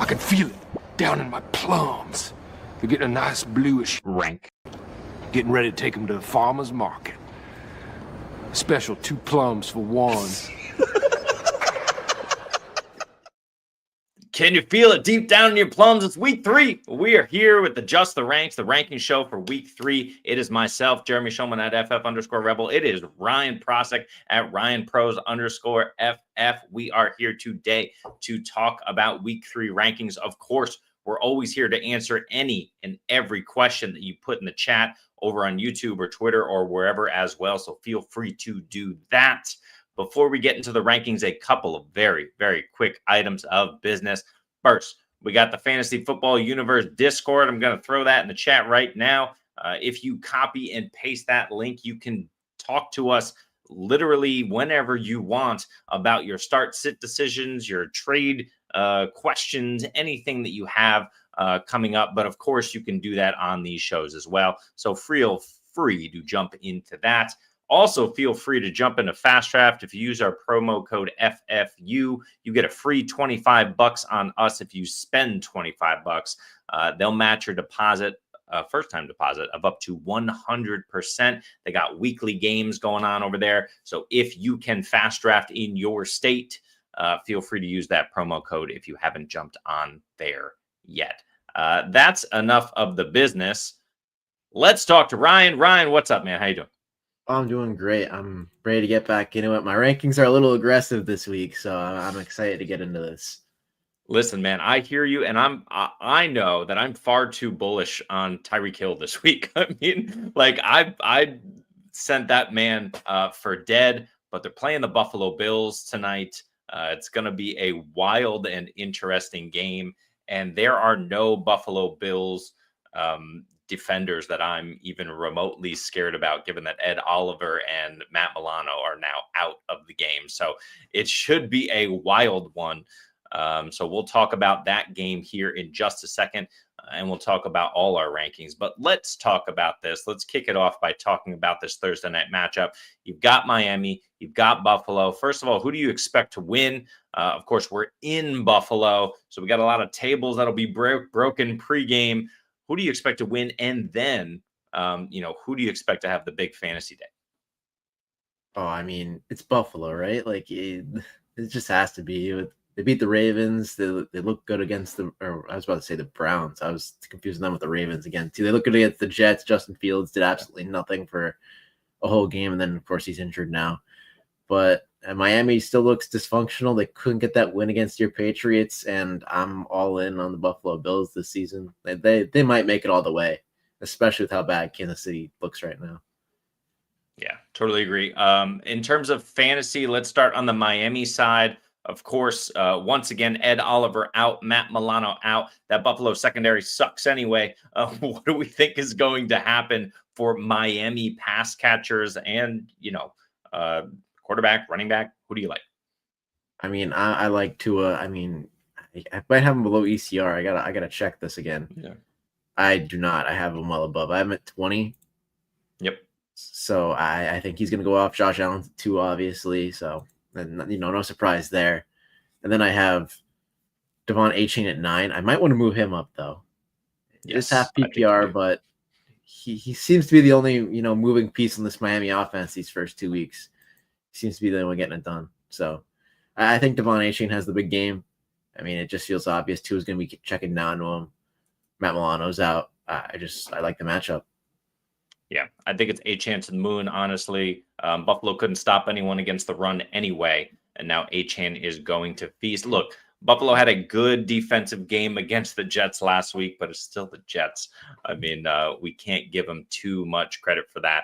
I can feel it down in my plums. They're getting a nice bluish rank. Getting ready to take them to the farmer's market. Special 2 plums for 1. Can you feel it deep down in your plums? It's week 3. We are here with the Ranks, the ranking show for week 3. It is myself, Jeremy Shulman at FF_Rebel. It is Ryan Prosek at RyanPros_FF. We are here today to talk about week 3 rankings. Of course, we're always here to answer any and every question that you put in the chat over on YouTube or Twitter or wherever as well. So feel free to do that. Before we get into the rankings, a couple of very, very quick items of business. First, we got the Fantasy Football Universe Discord. I'm going to throw that in the chat right now. If you copy and paste that link, you can talk to us literally whenever you want about your start-sit decisions, your trade questions, anything that you have coming up. But of course, you can do that on these shows as well. So feel free to jump into that. Also, feel free to jump into Fast Draft. If you use our promo code FFU, you get a free $25 on us. If you spend $25, they'll match your deposit, first-time deposit of up to 100%. They got weekly games going on over there. So if you can Fast Draft in your state, feel free to use that promo code if you haven't jumped on there yet. That's enough of the business. Let's talk to Ryan. Ryan, what's up, man? How you doing? I'm doing great. I'm ready to get back into it. My rankings are a little aggressive this week, so I'm excited to get into this. Listen, man, I hear you, and I know that I'm far too bullish on Tyreek Hill this week. I mean, like I sent that man for dead, but they're playing the Buffalo Bills tonight. It's going to be a wild and interesting game, and there are no Buffalo Bills defenders that I'm even remotely scared about, given that Ed Oliver and Matt Milano are now out of the game. So it should be a wild one. So we'll talk about that game here in just a second, and we'll talk about all our rankings. But let's talk about this. Let's kick it off by talking about this Thursday night matchup. You've got Miami, you've got Buffalo. First of all, who do you expect to win? Of course, we're in Buffalo, so we got a lot of tables that'll be broken pregame. Who do you expect to win? And then, who do you expect to have the big fantasy day? Oh, I mean, it's Buffalo, right? Like, it just has to be. They beat the Ravens. They look good against I was about to say the Browns. I was confusing them with the Ravens again, too. They look good against the Jets. Justin Fields did absolutely nothing for a whole game, and then, of course, he's injured now. But Miami still looks dysfunctional. They couldn't get that win against your Patriots, and I'm all in on the Buffalo Bills this season. They might make it all the way, especially with how bad Kansas City looks right now. Yeah, totally agree. In terms of fantasy, let's start on the Miami side. Of course, once again, Ed Oliver out, Matt Milano out. That Buffalo secondary sucks anyway. What do we think is going to happen for Miami pass catchers and, quarterback, running back? Who do you like? I mean, I like Tua. I mean, I might have him below ECR. I gotta check this again. Yeah. I do not. I have him well above. I have him at 20. Yep. So I think he's gonna go off Josh Allen to 2, obviously. So no surprise there. And then I have Devon A-Chain at 9. I might want to move him up though. Yes, it's half PPR, but he seems to be the only moving piece in this Miami offense these first 2 weeks. Seems to be the only one getting it done. So I think Devon A-Chain has the big game. I mean, it just feels obvious. Tua is going to be checking down to him. Matt Milano's out. I like the matchup. Yeah, I think it's A-Chain to the moon, honestly. Buffalo couldn't stop anyone against the run anyway, and now A-Chain is going to feast. Look, Buffalo had a good defensive game against the Jets last week, but it's still the Jets. I mean, we can't give them too much credit for that.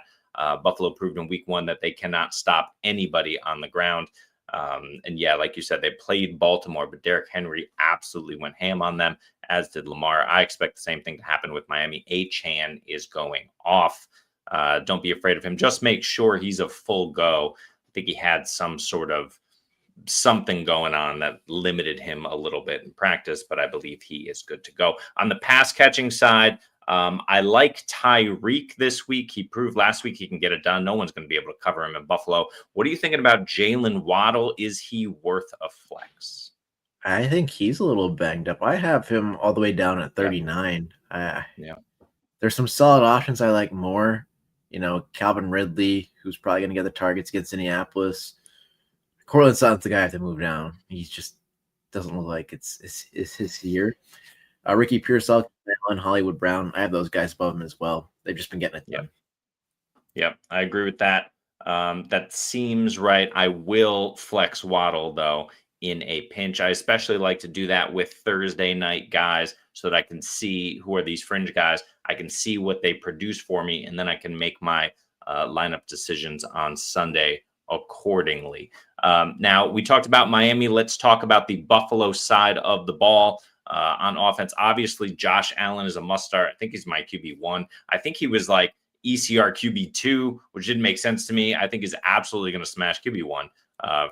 Buffalo proved in week 1 that they cannot stop anybody on the ground. And yeah, like you said, they played Baltimore, but Derrick Henry absolutely went ham on them, as did Lamar. I expect the same thing to happen with Miami. A-Chan is going off. Don't be afraid of him. Just make sure he's a full go. I think he had some sort of something going on that limited him a little bit in practice, but I believe he is good to go. On the pass catching side, I like Tyreek this week. He proved last week he can get it done. No one's going to be able to cover him in Buffalo. What are you thinking about Jalen Waddle? Is he worth a flex? I think he's a little banged up. I have him all the way down at 39. Yeah. There's some solid options I like more. Calvin Ridley, who's probably going to get the targets against Indianapolis. Cortland Sutton's the guy I have to move down. He just doesn't look like it's his year. Ricky Pearsall and Hollywood Brown, I have those guys above him as well. They've just been getting it done. Yep, I agree with that. That seems right. I will flex Waddle, though, in a pinch. I especially like to do that with Thursday night guys so that I can see who are these fringe guys. I can see what they produce for me, and then I can make my lineup decisions on Sunday accordingly. Now, we talked about Miami. Let's talk about the Buffalo side of the ball. On offense, obviously, Josh Allen is a must start. I think he's my QB1. I think he was like ECR QB2, which didn't make sense to me. I think is absolutely going to smash QB1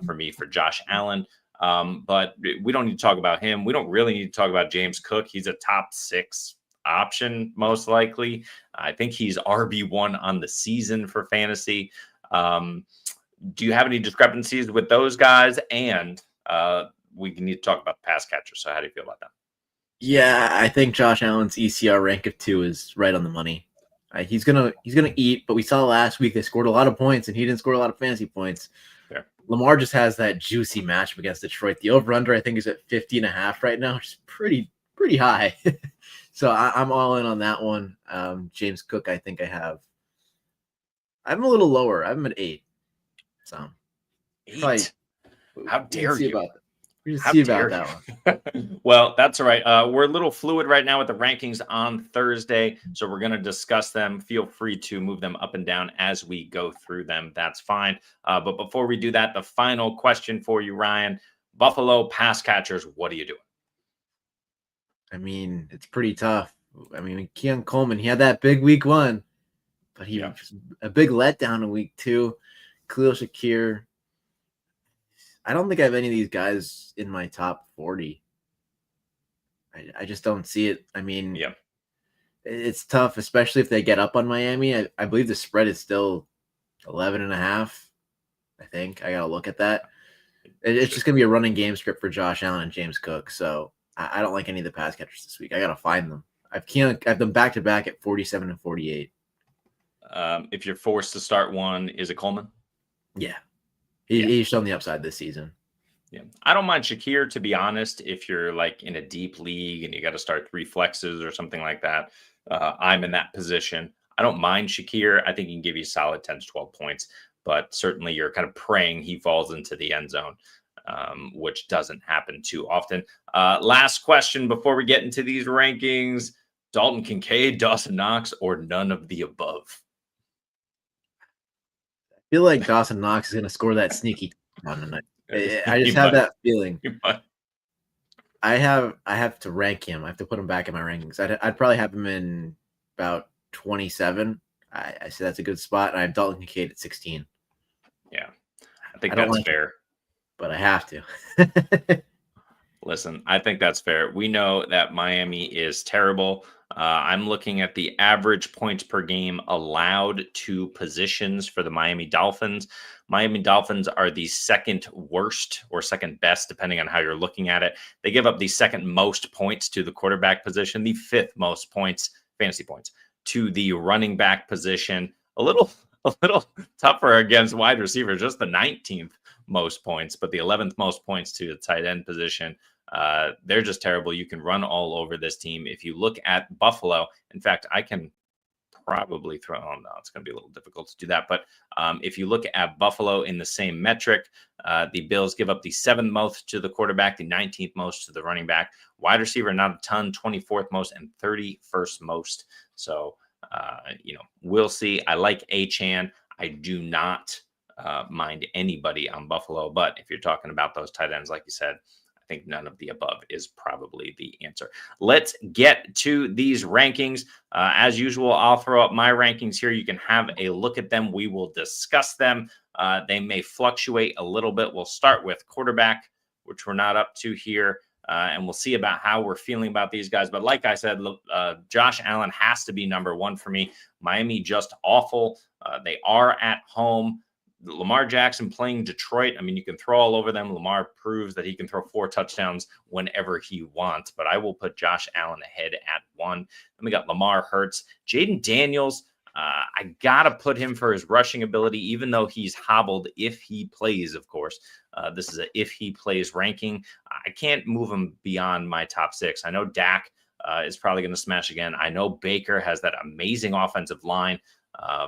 for me for Josh Allen. But we don't need to talk about him. We don't really need to talk about James Cook. He's a top 6 option, most likely. I think he's RB1 on the season for fantasy. Do you have any discrepancies with those guys? And we need to talk about the pass catcher. So how do you feel about that? Yeah, I think Josh Allen's ECR rank of 2 is right on the money. He's gonna eat, but we saw last week they scored a lot of points, and he didn't score a lot of fantasy points. Fair. Lamar just has that juicy matchup against Detroit. The over/under I think is at 50.5 right now, which is pretty high. So I'm all in on that one. James Cook, I think I'm a little lower. I'm at 8. So 8. Probably, How dare you? We just see about that one. Well, that's all right. We're a little fluid right now with the rankings on Thursday, so we're going to discuss them. Feel free to move them up and down as we go through them. That's fine. But before we do that, the final question for you, Ryan. Buffalo pass catchers, what are you doing? I mean, it's pretty tough. I mean, Keon Coleman, he had that big week 1, but he was a big letdown in week 2. Khalil Shakir. I don't think I have any of these guys in my top 40. I just don't see it. I mean, it's tough, especially if they get up on Miami. I believe the spread is still 11.5. I think I got to look at that. It's just going to be a running game script for Josh Allen and James Cook. So I don't like any of the pass catchers this week. I got to find them. I've them back to back at 47 and 48. If you're forced to start one, is it Coleman? Yeah. He's shown the upside this season. Yeah, I don't mind Shakir, to be honest, if you're like in a deep league and you got to start 3 flexes or something like that. I'm in that position. I don't mind Shakir. I think he can give you solid 10 to 12 points, but certainly you're kind of praying he falls into the end zone, which doesn't happen too often. Last question before we get into these rankings: Dalton Kincaid, Dawson Knox, or none of the above? I feel like Dawson Knox is going to score that sneaky touchdown tonight. I just have that feeling. I have to rank him. I have to put him back in my rankings. I'd probably have him in about 27. I say that's a good spot. And I have Dalton Kincaid at 16. Yeah, I think that's fair. But I have to. Listen, I think that's fair. We know that Miami is terrible. I'm looking at the average points per game allowed to positions for the Miami Dolphins. Miami Dolphins are the second worst or second best, depending on how you're looking at it. They give up the second most points to the quarterback position, the 5th most points, fantasy points, to the running back position. A little tougher against wide receivers, just the 19th most points, but the 11th most points to the tight end position. They're just terrible. You can run all over this team. If you look at Buffalo, in fact, I can probably throw on. No, it's going to be a little difficult to do that. But if you look at Buffalo in the same metric, the Bills give up the 7th most to the quarterback, the 19th most to the running back. Wide receiver, not a ton, 24th most and 31st most. So, we'll see. I like Achane. I do not mind anybody on Buffalo. But if you're talking about those tight ends, like you said, I think none of the above is probably the answer. Let's get to these rankings. As usual, I'll throw up my rankings here. You can have a look at them. We will discuss them. They may fluctuate a little bit. We'll start with quarterback, which we're not up to here. And we'll see about how we're feeling about these guys. But like I said, Josh Allen has to be number 1 for me. Miami just awful. They are at home. Lamar Jackson playing Detroit. I mean, you can throw all over them. Lamar proves that he can throw 4 touchdowns whenever he wants, but I will put Josh Allen ahead at 1. Then we got Lamar Hurts, Jaden Daniels. I got to put him for his rushing ability, even though he's hobbled if he plays, of course. This is a if he plays ranking. I can't move him beyond my top 6. I know Dak is probably going to smash again. I know Baker has that amazing offensive line,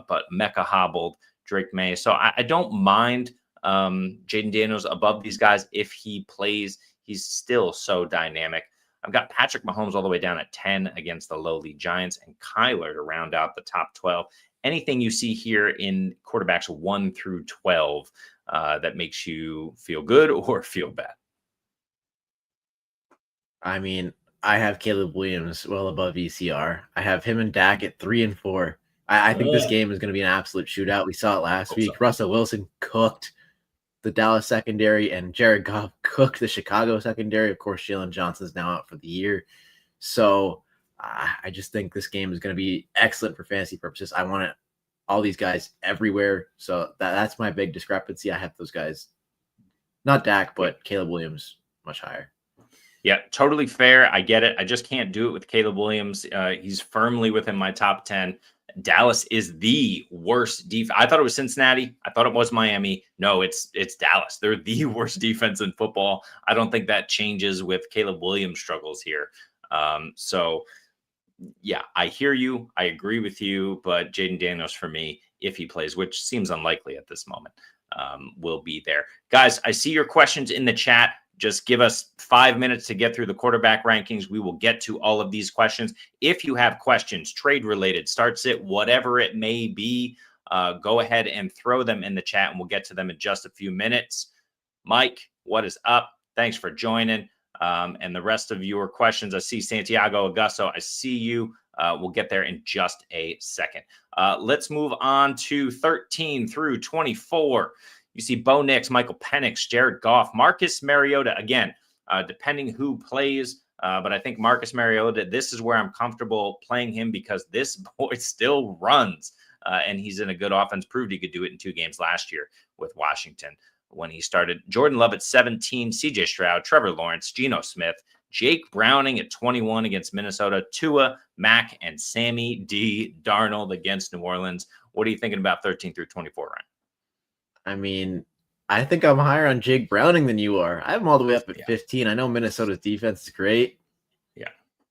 but Mecca hobbled. Drake May. So I don't mind Jaden Daniels above these guys if he plays. He's still so dynamic. I've got Patrick Mahomes all the way down at 10 against the lowly Giants, and Kyler to round out the top 12. Anything you see here in quarterbacks 1 through 12 that makes you feel good or feel bad? I mean, I have Caleb Williams well above ECR. I have him and Dak at 3 and 4. I think this game is going to be an absolute shootout. We saw it last week. Russell Wilson cooked the Dallas secondary, and Jared Goff cooked the Chicago secondary. Of course, Jalen Johnson's now out for the year. So I just think this game is going to be excellent for fantasy purposes. I want all these guys everywhere. So that's my big discrepancy. I have those guys, not Dak, but Caleb Williams much higher. Yeah, totally fair. I get it. I just can't do it with Caleb Williams. He's firmly within my top 10. Dallas is the worst defense. I thought it was Cincinnati. I thought it was Miami. No, it's Dallas. They're the worst defense in football. I don't think that changes with Caleb Williams' struggles here. So, yeah, I hear you. I agree with you. But Jaden Daniels for me, if he plays, which seems unlikely at this moment, will be there. Guys, I see your questions in the chat. Just give us 5 minutes to get through the quarterback rankings. We will get to all of these questions. If you have questions, trade related, start sit, whatever it may be, go ahead and throw them in the chat and we'll get to them in just a few minutes. Mike, what is up? Thanks for joining. And the rest of your questions, I see Santiago Augusto. I see you. We'll get there in just a second. Let's move on to 13 through 24. You see Bo Nix, Michael Penix, Jared Goff, Marcus Mariota. Again, depending who plays, but I think Marcus Mariota, this is where I'm comfortable playing him because this boy still runs, and he's in a good offense. Proved he could do it in 2 games last year with Washington when he started. Jordan Love at 17, CJ Stroud, Trevor Lawrence, Geno Smith, Jake Browning at 21 against Minnesota, Tua, Mac, and Sammy D. Darnold against New Orleans. What are you thinking about 13 through 24, Ryan? I mean, I think I'm higher on Jake Browning than you are. I have him all the way up at 15. I know Minnesota's defense is great. Yeah.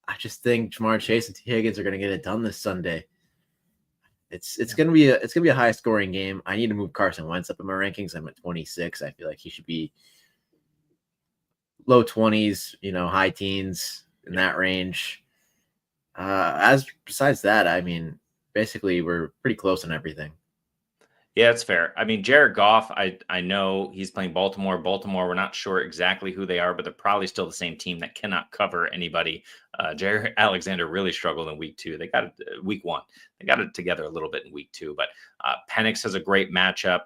I just think Jamar Chase and T. Higgins are going to get it done this Sunday. It's going to be a high scoring game. I need to move Carson Wentz up in my rankings. I'm at 26. I feel like he should be low 20s, high teens in that range. Besides that, I mean, basically we're pretty close on everything. Yeah, it's fair. I mean, Jared Goff, I know he's playing Baltimore. Baltimore, we're not sure exactly who they are, but they're probably still the same team that cannot cover anybody. Jared Alexander really struggled in week 2. They got it week 1. They got it together a little bit in week 2, but Penix has a great matchup.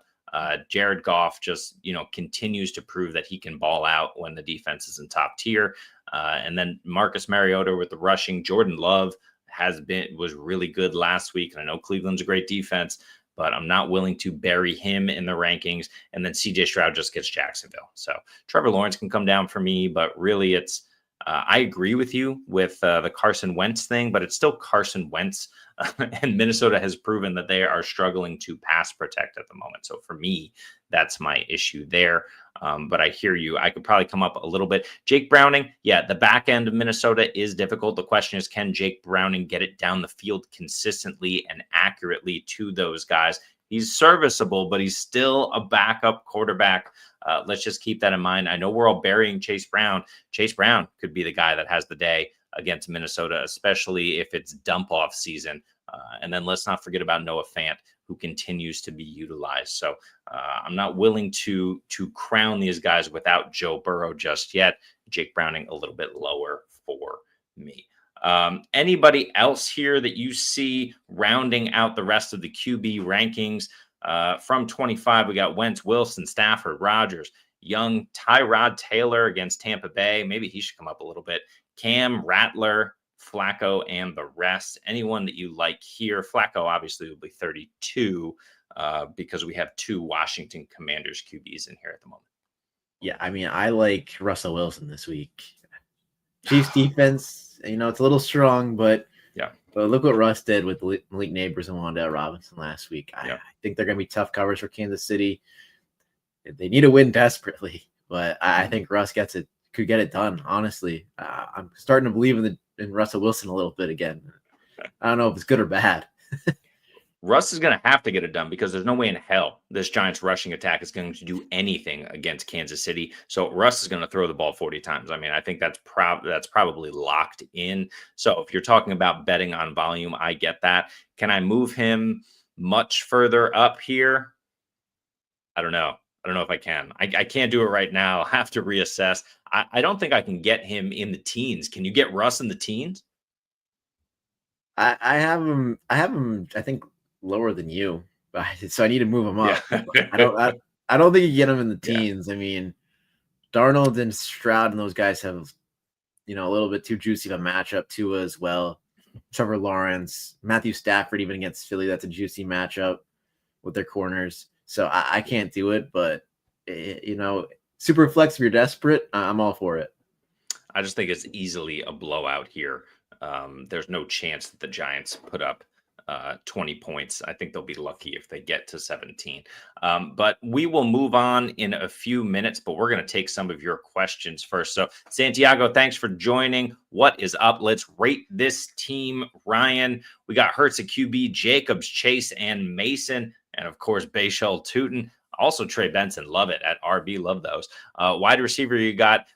Jared Goff just, continues to prove that he can ball out when the defense is in top tier. And then Marcus Mariota with the rushing. Jordan Love was really good last week. And I know Cleveland's a great defense, but I'm not willing to bury him in the rankings. And then CJ Stroud just gets Jacksonville. So Trevor Lawrence can come down for me, but really it's, I agree with you with the Carson Wentz thing, but it's still Carson Wentz. And Minnesota has proven that they are struggling to pass protect at the moment. So for me, that's my issue there. But I hear you. I could probably come up a little bit. Jake Browning, yeah, the back end of Minnesota is difficult. The question is, can Jake Browning get it down the field consistently and accurately to those guys? He's serviceable, but he's still a backup quarterback. Let's just keep that in mind. I know we're all burying Chase Brown. Chase Brown could be the guy that has the day against Minnesota, especially if it's dump-off season. And then let's not forget about Noah Fant, who continues to be utilized. So I'm not willing to crown these guys without Joe Burrow just yet. Jake Browning a little bit lower for me. Anybody else here that you see rounding out the rest of the QB rankings? From 25, we got Wentz, Wilson, Stafford, Rodgers, Young, Tyrod Taylor against Tampa Bay. Maybe he should come up a little bit. Cam, Rattler, Flacco, and the rest. Anyone that you like here? Flacco obviously will be 32 because we have 2 Washington Commanders QBs in here at the moment. Yeah, I mean, I like Russell Wilson this week. Chiefs defense, it's a little strong, but look what Russ did with Malik Neighbors and Wan'Dale Robinson last week. I think they're going to be tough covers for Kansas City. They need a win desperately, but I think Russ could get it done. Honestly, I'm starting to believe in Russell Wilson a little bit again. I don't know if it's good or bad. Russ is going to have to get it done because there's no way in hell this Giants rushing attack is going to do anything against Kansas City. So Russ is going to throw the ball 40 times. I mean, I think that's probably locked in. So if you're talking about betting on volume, I get that. Can I move him much further up here? I don't know. I don't know if I can. I can't do it right now. I'll have to reassess. I don't think I can get him in the teens. Can you get Russ in the teens? I have him. I think lower than you, so I need to move him up. Yeah. I don't think you get him in the teens. I mean, Darnold and Stroud and those guys have, a little bit too juicy of a matchup. Tua as well. Trevor Lawrence, Matthew Stafford, even against Philly, that's a juicy matchup with their corners. So I can't do it, but super flex if you're desperate, I'm all for it. I just think it's easily a blowout here. There's no chance that the Giants put up 20 points. I think they'll be lucky if they get to 17. But we will move on in a few minutes, but we're going to take some of your questions first. So Santiago, thanks for joining. What is up? Let's rate this team. Ryan, we got Hurts at QB, Jacobs, Chase, and Mason. And of course, Bayshell, Tootin. Also Trey Benson. Love it at RB. Love those. Wide receiver, you got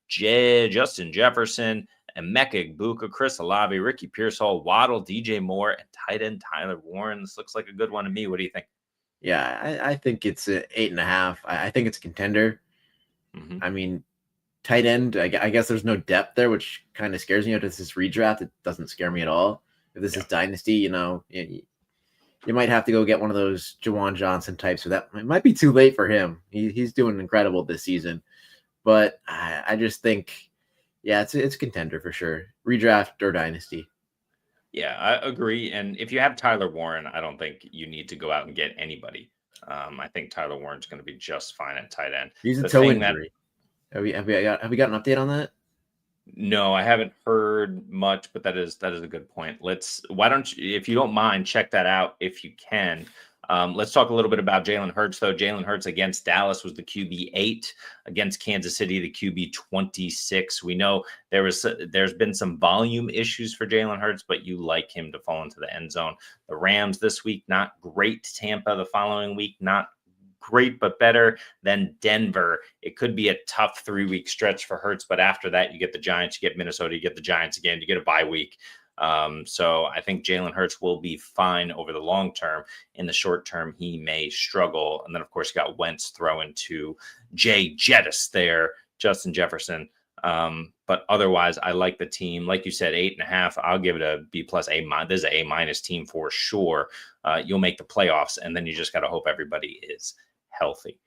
Justin Jefferson, Emeka Egbuka, Chris Olave, Ricky Pearsall, Waddle, DJ Moore, and tight end Tyler Warren. This looks like a good one to me. What do you think? Yeah, I think it's an 8.5. I think it's a contender. Mm-hmm. I mean, tight end, I guess there's no depth there, which kind of scares me. If this is redraft, it doesn't scare me at all. If this is dynasty, you might have to go get one of those Jawan Johnson types, so that it might be too late for him. He's doing incredible this season. But I just think, it's a contender for sure. Redraft or dynasty. Yeah, I agree. And if you have Tyler Warren, I don't think you need to go out and get anybody. I think Tyler Warren's going to be just fine at tight end. He's a toe injury. Have we got an update on that? No, I haven't heard much, but that is a good point. Why don't you, if you don't mind, check that out if you can. Let's talk a little bit about Jalen Hurts, though. Jalen Hurts against Dallas was the QB 8, against Kansas City, the QB 26. We know there's been some volume issues for Jalen Hurts, but you like him to fall into the end zone. The Rams this week, not great. Tampa the following week, not great, but better than Denver. It could be a tough 3-week stretch for Hurts, but after that, you get the Giants, you get Minnesota, you get the Giants again, you get a bye week. So I think Jalen Hurts will be fine over the long term. In the short term, he may struggle. And then, of course, you got Wentz throwing to Jay Jettis there, Justin Jefferson. But otherwise, I like the team. Like you said, 8.5. I'll give it a B+, A-. This is an A- team for sure. You'll make the playoffs, and then you just got to hope everybody is healthy.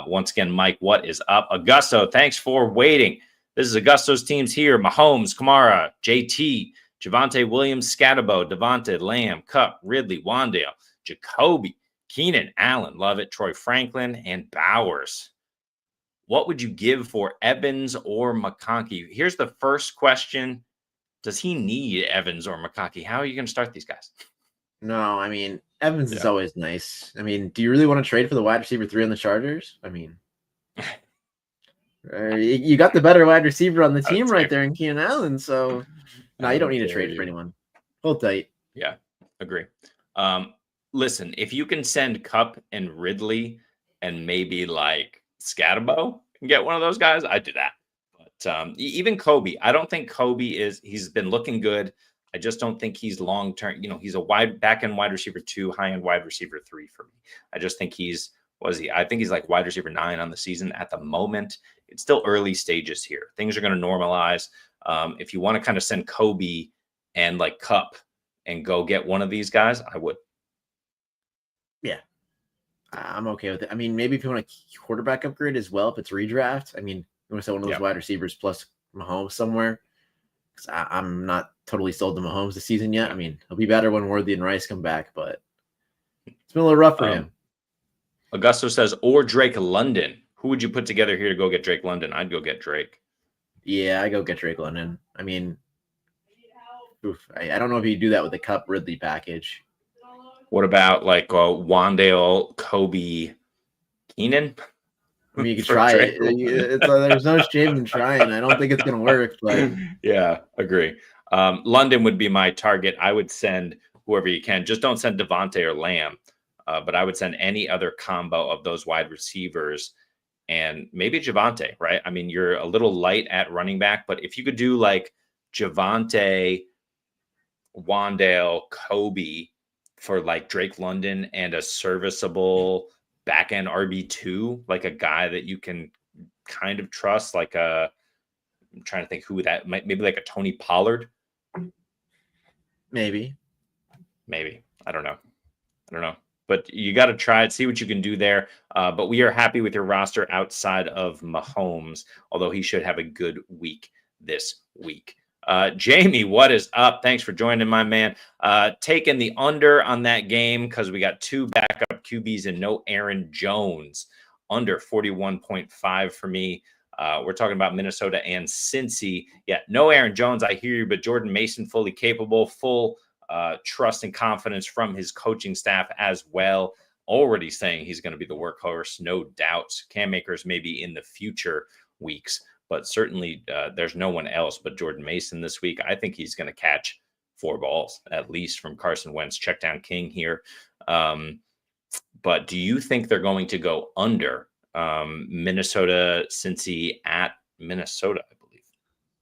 Once again, Mike, what is up? Augusto, thanks for waiting. This is Augusto's teams here. Mahomes, Kamara, JT, Javonte Williams, Scatterbo, DeVonta, Lamb, Kupp, Ridley, Wan'Dale, Jacoby, Keenan, Allen, love it, Troy Franklin, and Bowers. What would you give for Evans or McConkey? Here's the first question. Does he need Evans or McConkey? How are you going to start these guys? No, I mean, Evans is always nice. I mean, do you really want to trade for the wide receiver 3 on the Chargers? I mean, you got the better wide receiver on the team right there in Keenan Allen, so no, you don't need to trade for anyone. Hold tight. Yeah, agree. Listen, if you can send Kupp and Ridley and maybe like Scatterbo and get one of those guys, I'd do that. But even Kobe, I don't think he's been looking good. I just don't think he's long-term. He's a back-end wide receiver 2, high-end wide receiver 3 for me. I just think I think he's like wide receiver 9 on the season at the moment. It's still early stages here. Things are going to normalize. If you want to kind of send Kobe and like Kupp and go get one of these guys, I would. Yeah, I'm okay with it. I mean, maybe if you want a quarterback upgrade as well, if it's redraft, I mean, you want to sell one of those wide receivers plus Mahomes somewhere. because I'm not totally sold to Mahomes this season yet. I mean, he'll be better when Worthy and Rice come back, but it's been a little rough for him. Augusto says, or Drake London. Who would you put together here to go get Drake London? I'd go get Drake. Yeah, I go get Drake London. I mean, I don't know if you do that with the Kupp Ridley package. What about like Wandale, Kobe, Keenan? I mean, you could try it. There's no shame in trying. I don't think it's going to work, but yeah, agree. London would be my target. I would send whoever you can. Just don't send DeVonta or Lamb, but I would send any other combo of those wide receivers and maybe Javonte, right? I mean, you're a little light at running back, but if you could do like Javonte, Wandale, Kobe for like Drake London and a serviceable back end RB2, like a guy that you can kind of trust, like I'm trying to think who that might, maybe like a Tony Pollard. Maybe. I don't know. But you got to try it, see what you can do there. But we are happy with your roster outside of Mahomes, although he should have a good week this week. Jamie, what is up? Thanks for joining, my man. Taking the under on that game because we got 2 backup QBs and no Aaron Jones. Under 41.5 for me. We're talking about Minnesota and Cincy. Yeah, no Aaron Jones, I hear you, but Jordan Mason fully capable, full trust and confidence from his coaching staff as well. Already saying he's going to be the workhorse, no doubts. Cam Akers maybe in the future weeks, but certainly there's no one else but Jordan Mason this week. I think he's going to catch 4 balls at least from Carson Wentz, check down king here. But do you think they're going to go under Minnesota, Cincy at Minnesota, I believe?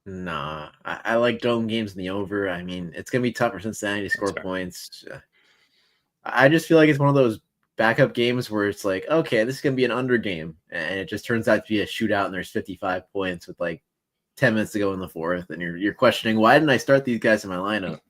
Nah, I like dome games in the over. I mean, it's going to be tough for Cincinnati to score points. I just feel like it's one of those backup games where it's like, okay, this is going to be an under game. And it just turns out to be a shootout and there's 55 points with like 10 minutes to go in the fourth. And you're questioning, why didn't I start these guys in my lineup?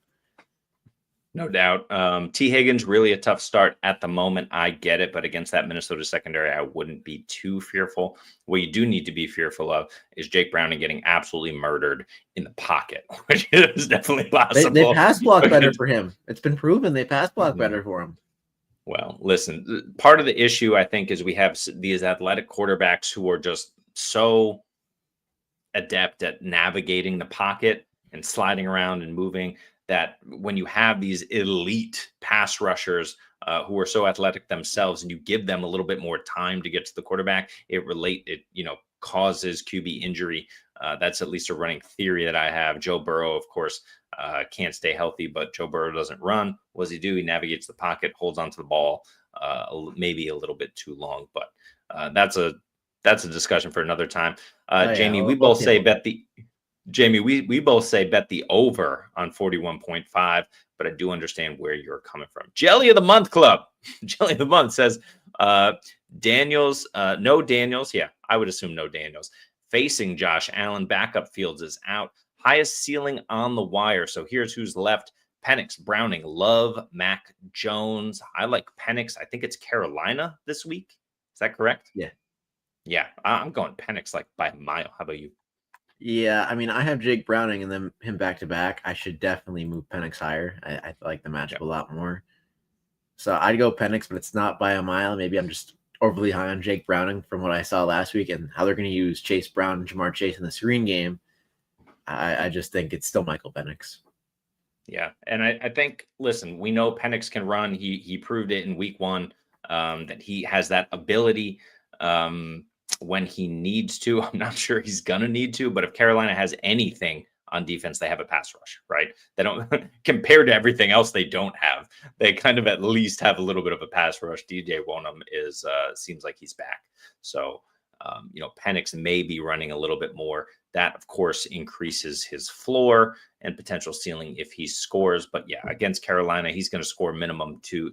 No doubt. T. Higgins, really a tough start at the moment. I get it. But against that Minnesota secondary, I wouldn't be too fearful. What you do need to be fearful of is Jake Browning getting absolutely murdered in the pocket, which is definitely possible. They pass block better for him. It's been proven they pass block better for him. Well, listen, part of the issue, I think, is we have these athletic quarterbacks who are just so adept at navigating the pocket and sliding around and moving that when you have these elite pass rushers who are so athletic themselves and you give them a little bit more time to get to the quarterback, it causes QB injury. That's at least a running theory that I have. Joe Burrow, of course, can't stay healthy, but Joe Burrow doesn't run. What does he do? He navigates the pocket, holds onto the ball, maybe a little bit too long, but that's a discussion for another time. Jamie, we both say bet the over on 41.5, but I do understand where you're coming from. Jelly of the Month Club. Jelly of the Month says Daniels, no Daniels. Yeah, I would assume no Daniels. Facing Josh Allen, backup Fields is out. Highest ceiling on the wire. So here's who's left. Penix, Browning, Love, Mac Jones. I like Penix. I think it's Carolina this week. Is that correct? Yeah, I'm going Penix like by a mile. How about you? Yeah, I mean, I have Jake Browning and then him back to back. I should definitely move Penix higher. I like the matchup a lot more. So I'd go Penix, but it's not by a mile. Maybe I'm just overly high on Jake Browning from what I saw last week and how they're going to use Chase Brown and Jamar Chase in the screen game. I just think it's still Michael Penix. Yeah, and I think, listen, we know Penix can run. He proved it in week 1 that he has that ability when he needs to. I'm not sure he's going to need to, but if Carolina has anything on defense, they have a pass rush, right? They don't, compared to everything else they don't have, they kind of at least have a little bit of a pass rush. DJ Wonham seems like he's back. So, Penix may be running a little bit more. That, of course, increases his floor and potential ceiling if he scores. But yeah, against Carolina, he's going to score minimum 2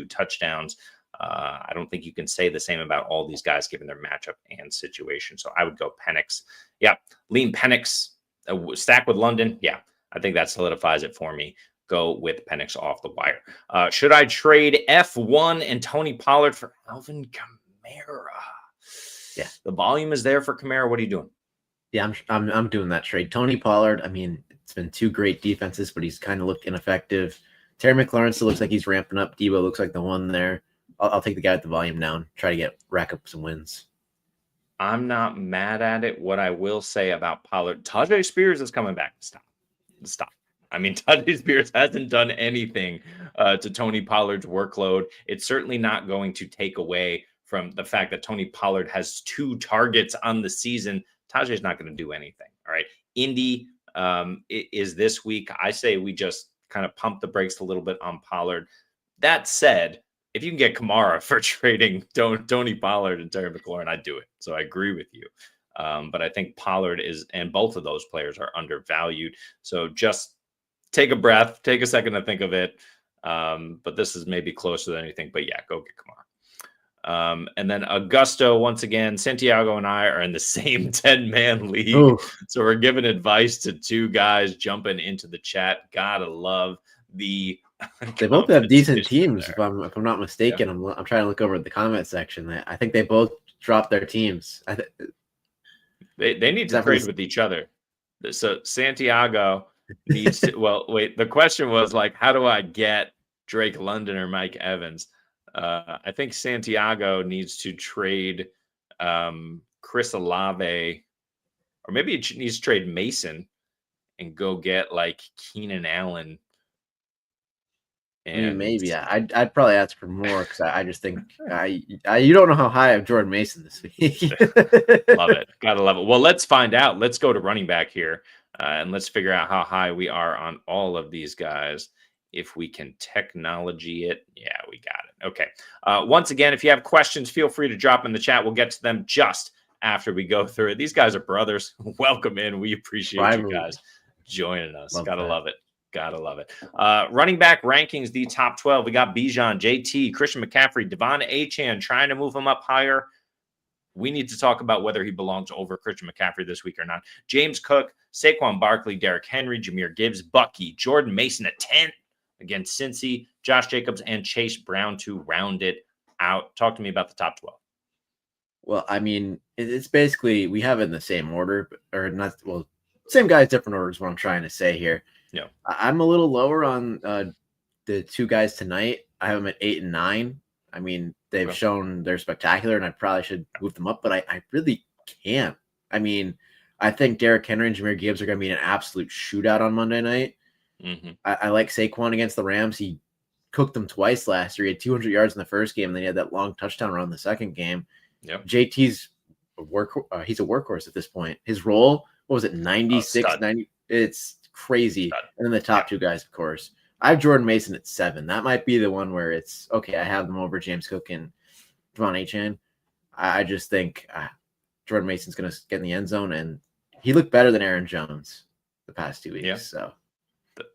touchdowns. I don't think you can say the same about all these guys given their matchup and situation. So I would go Penix. Yeah, lean Penix, stack with London. Yeah, I think that solidifies it for me. Go with Penix off the wire. Should I trade F1 and Tony Pollard for Alvin Kamara? Yeah. The volume is there for Kamara. What are you doing? Yeah, I'm doing that trade. Tony Pollard, I mean, it's been two great defenses, but he's kind of looked ineffective. Terry McLaurin still looks like he's ramping up. Debo looks like the one there. I'll take the guy with the volume down, try to rack up some wins. I'm not mad at it. What I will say about Pollard, Tajay Spears is coming back. Stop. I mean, Tajay Spears hasn't done anything to Tony Pollard's workload. It's certainly not going to take away from the fact that Tony Pollard has 2 targets on the season. Tajay's not going to do anything. All right. Indy is this week. I say we just kind of pump the brakes a little bit on Pollard. That said, if you can get Kamara for trading Tony Pollard and Terry McLaurin, I'd do it. So I agree with you. But I think Pollard and both of those players are undervalued. So just take a breath, take a second to think of it. But this is maybe closer than anything. But yeah, go get Kamara. And then Augusto, once again, Santiago and I are in the same 10-man league. Ooh. So we're giving advice to 2 guys jumping into the chat. Gotta love the they both have decent teams, if I'm not mistaken. Yeah. I'm trying to look over at the comment section. I think they both dropped their teams. They need to trade with each other. So Santiago needs to. Well, wait. The question was like, how do I get Drake London or Mike Evans? I think Santiago needs to trade Chris Olave, or maybe he needs to trade Mason and go get like Keenan Allen. And maybe I'd probably ask for more because I just think you don't know how high I have Jordan Mason this week. Love it. Gotta love it. Well, let's find out. Let's go to running back here and let's figure out how high we are on all of these guys. If we can technology it. Yeah, we got it. Okay. Once again, if you have questions, feel free to drop in the chat. We'll get to them just after we go through it. These guys are brothers. Welcome in. We appreciate you guys joining us. Gotta love it. Gotta love it. Running back rankings, the top 12. We got Bijan, JT, Christian McCaffrey, DeVonta Achane trying to move him up higher. We need to talk about whether he belongs over Christian McCaffrey this week or not. James Cook, Saquon Barkley, Derrick Henry, Jahmyr Gibbs, Bucky, Jordan Mason at 10 against Cincy, Josh Jacobs, and Chase Brown to round it out. Talk to me about the top 12. Well, I mean, it's basically we have it in the same order, or not. Well, same guys, different orders. What I'm trying to say here. Yeah, I'm a little lower on the 2 guys tonight. I have them at 8 and 9. I mean, they've shown they're spectacular, and I probably should move them up, but I really can't. I mean, I think Derrick Henry and Jahmyr Gibbs are going to be an absolute shootout on Monday night. Mm-hmm. I like Saquon against the Rams. He cooked them twice last year. He had 200 yards in the first game, and then he had that long touchdown run in the second game. Yep. JT's he's a workhorse at this point. His role, what was it, 96, 90? It's crazy. And then the top 2 guys, of course. I have Jordan Mason at 7. That might be the one where it's okay. I have them over James Cook and Devon Achane. I just think Jordan Mason's going to get in the end zone, and he looked better than Aaron Jones the past 2 weeks. Yeah. So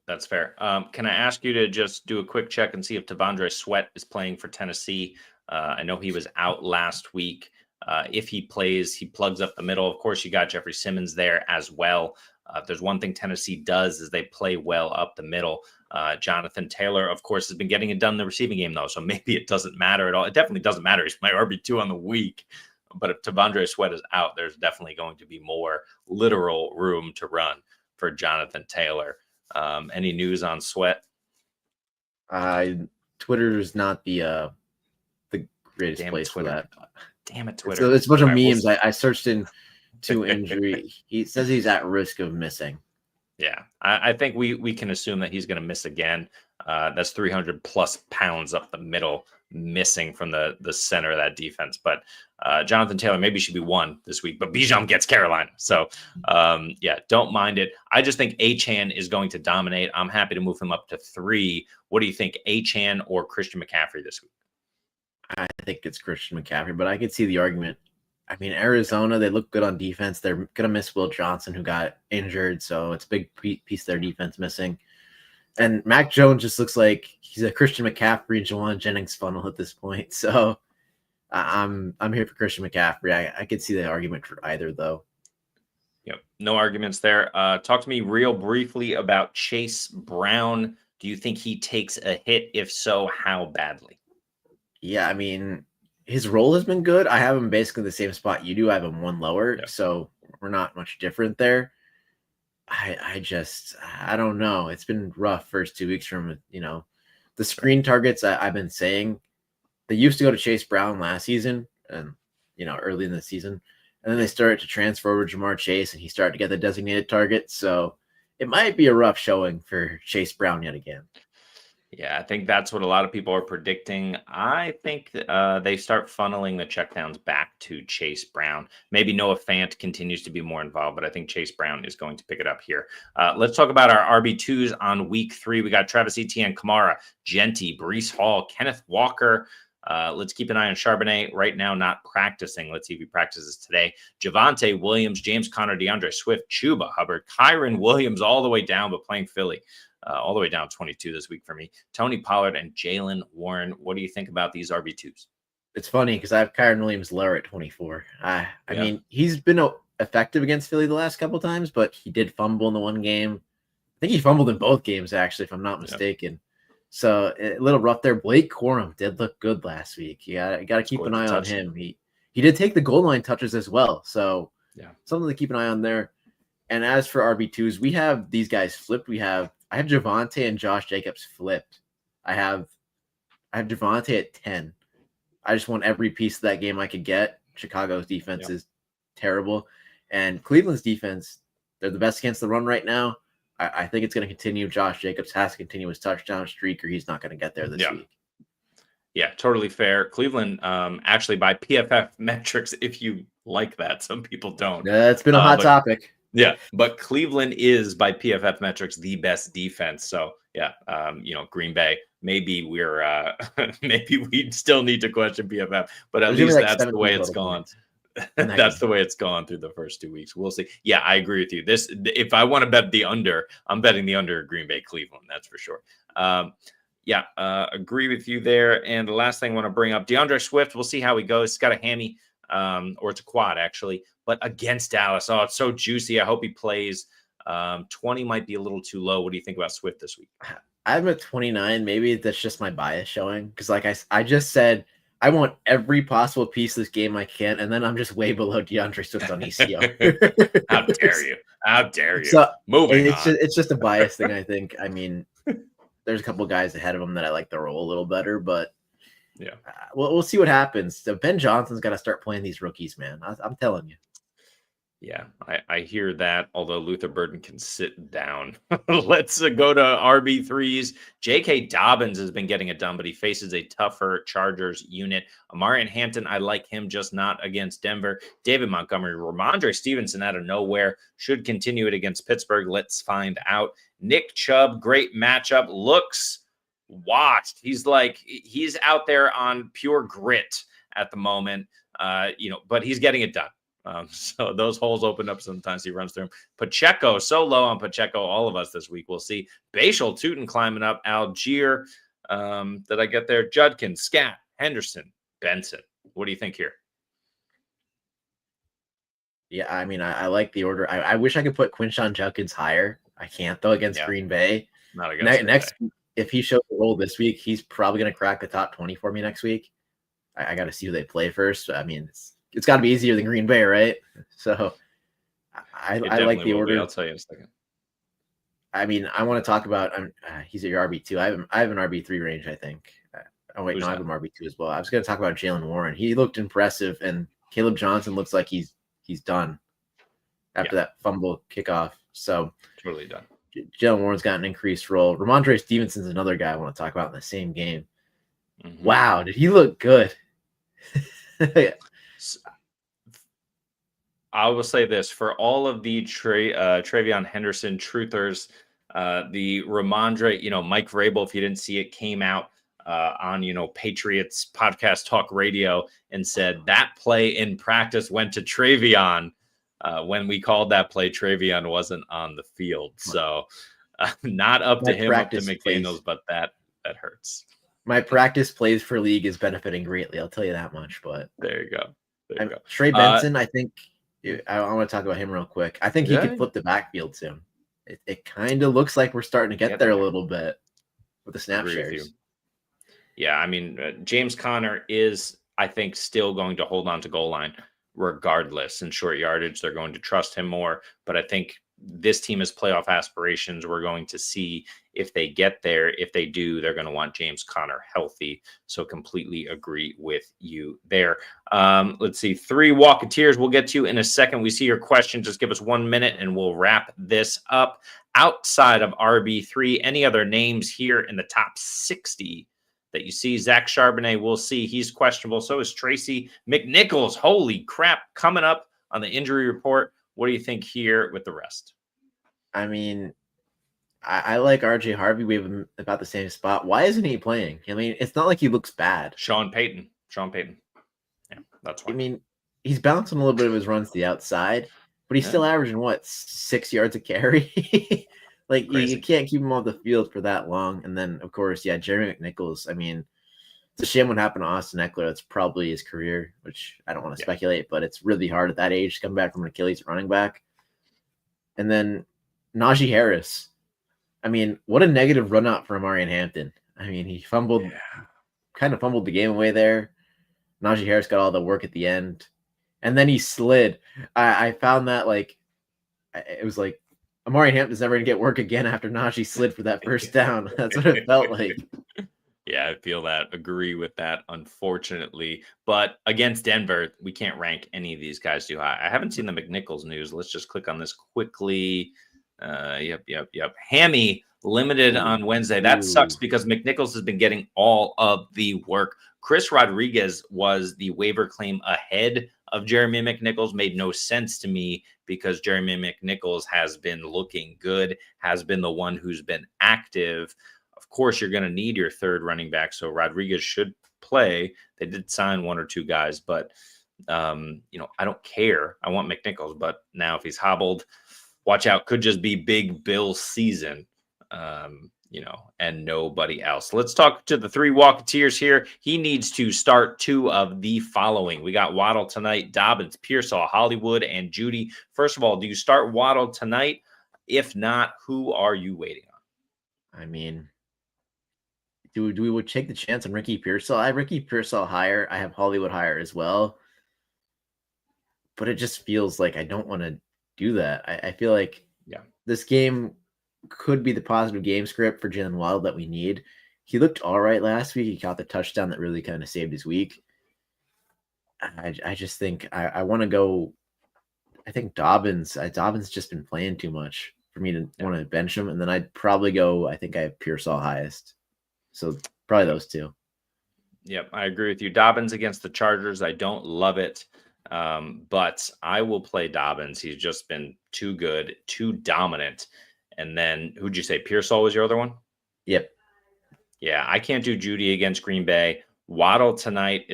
that's fair. Can I ask you to just do a quick check and see if T'Vondre Sweat is playing for Tennessee? I know he was out last week. If he plays, he plugs up the middle. Of course, you got Jeffrey Simmons there as well. If there's one thing Tennessee does is they play well up the middle. Jonathan Taylor, of course, has been getting it done in the receiving game, though, so maybe it doesn't matter at all. It definitely doesn't matter. He's my RB2 on the week. But if T'Vondre Sweat is out, there's definitely going to be more literal room to run for Jonathan Taylor. Any news on Sweat? Twitter is not the greatest place for that. Damn it, Twitter. So it's a bunch of memes. I searched into injury. He says he's at risk of missing. Yeah, I think we can assume that he's going to miss again. That's 300 plus pounds up the middle, missing from the center of that defense. But Jonathan Taylor maybe should be 1 this week, but Bijan gets Carolina. So, yeah, don't mind it. I just think Achane is going to dominate. I'm happy to move him up to 3. What do you think, Achane or Christian McCaffrey this week? I think it's Christian McCaffrey, but I could see the argument. I mean, Arizona, they look good on defense. They're going to miss Will Johnson, who got injured, so it's a big piece of their defense missing. And Mac Jones just looks like he's a Christian McCaffrey and Jawan Jennings funnel at this point. So I'm here for Christian McCaffrey. I could see the argument for either, though. Yep, no arguments there. Talk to me real briefly about Chase Brown. Do you think he takes a hit? If so, how badly? Yeah, I mean, his role has been good. I have him basically the same spot you do. I have him 1 lower. Yep. So we're not much different there. I don't know. It's been rough first 2 weeks from, the screen targets. I've been saying they used to go to Chase Brown last season and, early in the season. And then they started to transfer over to Jamar Chase and he started to get the designated target. So it might be a rough showing for Chase Brown yet again. Yeah, I think that's what a lot of people are predicting. I think they start funneling the checkdowns back to Chase Brown. Maybe Noah Fant continues to be more involved, but I think Chase Brown is going to pick it up here. Let's talk about our RB2s on week 3. We got Travis Etienne, Kamara, Jeanty, Breece Hall, Kenneth Walker. Let's keep an eye on Charbonnet right now, not practicing. Let's see if he practices today. Javonte Williams, James Conner, DeAndre Swift, Chuba Hubbard, Kyron Williams all the way down, but playing Philly. All the way down 22 this week for me. Tony Pollard and Jaylen Warren. What do you think about these RB2s? It's funny because I have Kyron Williams lower at 24. I mean, he's been effective against Philly the last couple times, but he did fumble in the one game. I think he fumbled in both games, actually, if I'm not mistaken. So a little rough there. Blake Corum did look good last week. You got to keep an eye on him. He did take the goal line touches as well. So something to keep an eye on there. And as for RB2s, we have these guys flipped. I have Javonte and Josh Jacobs flipped. I have Javonte at 10. I just want every piece of that game I could get. Chicago's defense is terrible. And Cleveland's defense, they're the best against the run right now. I think it's going to continue. Josh Jacobs has to continue his touchdown streak or he's not going to get there this week. Yeah, totally fair. Cleveland, actually by PFF metrics, if you like that, some people don't. Yeah, it's been a hot topic. Yeah, but Cleveland is by PFF metrics the best defense. So Green Bay, maybe we're maybe we still need to question PFF, but at least that's the way it's gone. That's the way it's gone through the first 2 weeks. We'll see. Yeah, I agree with you. This, if I want to bet the under, I'm betting the under Green Bay Cleveland. That's for sure. Agree with you there. And the last thing I want to bring up, DeAndre Swift. We'll see how he goes. He's got a hammy. Or it's a quad actually, but against Dallas. Oh, it's so juicy. I hope he plays. 20 might be a little too low. What do you think about Swift this week? I'm at 29. Maybe that's just my bias showing. Because like I just said, I want every possible piece of this game I can, and then I'm just way below DeAndre Swift on ECO. How dare you? How dare you? So Moving on. It's just a bias thing, I think. I mean, there's a couple of guys ahead of him that I like the role a little better, but we'll see what happens. So Ben Johnson's got to start playing these rookies, man. I'm telling you. Yeah, I hear that, although Luther Burden can sit down. Let's go to RB3s. J.K. Dobbins has been getting it done, but he faces a tougher Chargers unit. Hampton, I like him, just not against Denver. David Montgomery, Ramondre Stevenson out of nowhere, should continue it against Pittsburgh. Let's find out. Nick Chubb, great matchup, looks washed. He's out there on pure grit at the moment, but he's getting it done. So those holes open up sometimes. He runs through them. Pacheco, so low on Pacheco, all of us this week. We'll see. Bashal Tootin climbing up. Algier, did I get there? Judkins, Scat, Henderson, Benson. What do you think here? Yeah, I mean, I like the order. I wish I could put Quinshon Judkins higher. I can't, though, against Green Bay. Not against next. If he shows the role this week, he's probably going to crack the top 20 for me next week. I got to see who they play first. I mean, it's got to be easier than Green Bay, right? So I like the order. I'll tell you in a second. I mean, I want to talk about he's at your RB2. I have an RB3 range, I think. I have an RB2 as well. I was going to talk about Jaylen Warren. He looked impressive, and Caleb Johnson looks like he's done after that fumble kickoff. So totally done. Jaylen Warren's got an increased role. Ramondre Stevenson's another guy I want to talk about in the same game. Mm-hmm. Wow, did he look good? I will say this for all of the TreVeyon Henderson truthers, the Ramondre, Mike Vrabel, if you didn't see it, came out on, Patriots podcast talk radio and said that play in practice went to TreVeyon. When we called that play, TreVeyon wasn't on the field. So not up to him, up to McDaniels, but that hurts. My practice plays for league is benefiting greatly. I'll tell you that much, but there you go. Trey Benson, I think I want to talk about him real quick. I think he could flip the backfield soon. It kind of looks like we're starting to get there a little bit with the snap shares. Yeah, I mean, James Conner is, I think, still going to hold on to goal line. regardless. In short yardage, they're going to trust him more. But I think this team has playoff aspirations. We're going to see if they get there. If they do, they're going to want James Conner healthy. So completely agree with you there. Let's see. 3 Walketeers we'll get to in a second. We see your question. Just give us 1 minute and we'll wrap this up. Outside of RB3, any other names here in the top 60 that you see? Zach Charbonnet, we'll see. He's questionable. So is Tracy McNichols. Holy crap. Coming up on the injury report. What do you think here with the rest? I mean, I like RJ Harvey. We have him about the same spot. Why isn't he playing? I mean, it's not like he looks bad. Sean Payton. Yeah, that's why. I mean, he's bouncing a little bit of his runs to the outside, but he's still averaging, 6 yards a carry? Like, you can't keep him off the field for that long. And then, of course, Jeremy McNichols. I mean, it's a shame what happened to Austin Eckler. That's probably his career, which I don't want to speculate, but it's really hard at that age to come back from an Achilles running back. And then Najee Harris. I mean, what a negative run out for Hampton. I mean, he kind of fumbled the game away there. Najee Harris got all the work at the end. And then he slid. I found that, it was like, Amari Hampton's never going to get work again after Najee slid for that first down. That's what it felt like. Yeah, I feel that. Agree with that, unfortunately. But against Denver, we can't rank any of these guys too high. I haven't seen the McNichols news. Let's just click on this quickly. Yep. Hammy limited on Wednesday. That sucks because McNichols has been getting all of the work. Chris Rodriguez was the waiver claim ahead of Jeremy McNichols. Made no sense to me because Jeremy McNichols has been looking good, has been the one who's been active. Of course, you're going to need your third running back, so Rodriguez should play. They did sign 1 or 2 guys, but I don't care. I want McNichols, but now if he's hobbled, watch out. Could just be Big Bill season, and nobody else. Let's talk to the 3 Walketeers here. He needs to start 2 of the following. We got Waddle tonight, Dobbins, Pearsall, Hollywood, and Jeudy. First of all, do you start Waddle tonight? If not, who are you waiting on? I mean, do we take the chance on Ricky Pearsall? I have Ricky Pearsall higher. I have Hollywood higher as well. But it just feels like I don't want to do that. I feel like this game could be the positive game script for Jalen Waddle that we need. He looked all right last week. He caught the touchdown that really kind of saved his week. I just think I want to go. I think Dobbins. Dobbins just been playing too much for me to want to bench him. And then I'd probably go. I think I have Pearsall highest. So probably those 2. Yep, I agree with you. Dobbins against the Chargers. I don't love it, but I will play Dobbins. He's just been too good, too dominant. And then who'd you say? Pearsall was your other one? Yep. Yeah, I can't do Jeudy against Green Bay. Waddle tonight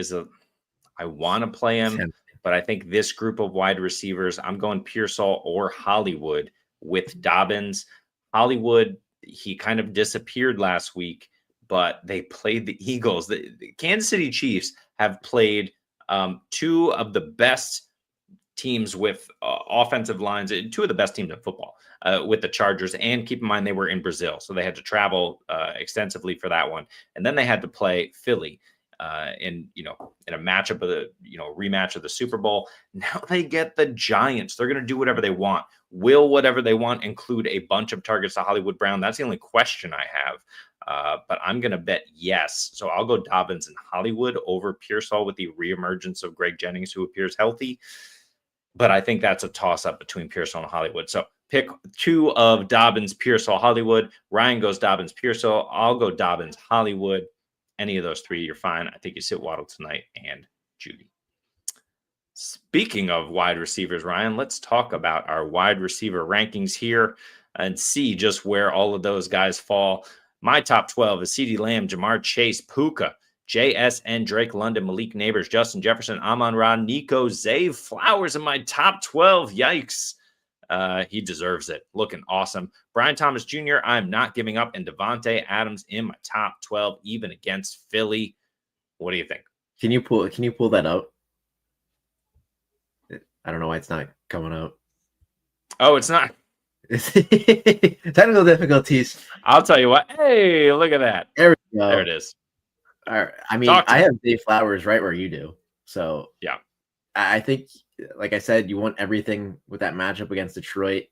I want to play him, but I think this group of wide receivers, I'm going Pearsall or Hollywood with Dobbins. Hollywood, he kind of disappeared last week, but they played the Eagles. The Kansas City Chiefs have played 2 of the best teams with offensive lines, 2 of the best teams in football with the Chargers. And keep in mind, they were in Brazil, so they had to travel extensively for that one. And then they had to play Philly in a matchup of the, rematch of the Super Bowl. Now they get the Giants. They're going to do whatever they want. Will whatever they want include a bunch of targets to Hollywood Brown? That's the only question I have. But I'm going to bet yes. So I'll go Dobbins and Hollywood over Pearsall with the reemergence of Greg Jennings, who appears healthy. But I think that's a toss-up between Pearsall and Hollywood. So pick 2 of Dobbins, Pearsall, Hollywood. Ryan goes Dobbins, Pearsall. I'll go Dobbins, Hollywood. Any of those 3, you're fine. I think you sit Waddle tonight and Jeudy. Speaking of wide receivers, Ryan, let's talk about our wide receiver rankings here and see just where all of those guys fall. My top 12 is CeeDee Lamb, Jamar Chase, Puka, JSN, Drake London, Malik Neighbors, Justin Jefferson, Amon-Ra, Nico, Zay Flowers in my top 12. Yikes. He deserves it. Looking awesome. Brian Thomas Jr., I'm not giving up. And Davante Adams in my top 12, even against Philly. What do you think? Can you pull that out? I don't know why it's not coming out. Oh, it's not. Technical difficulties. I'll tell you what. Hey, look at that. There we go. There it is. All right. I mean, I have Zay Flowers right where you do. So yeah, I think like I said, you want everything with that matchup against Detroit.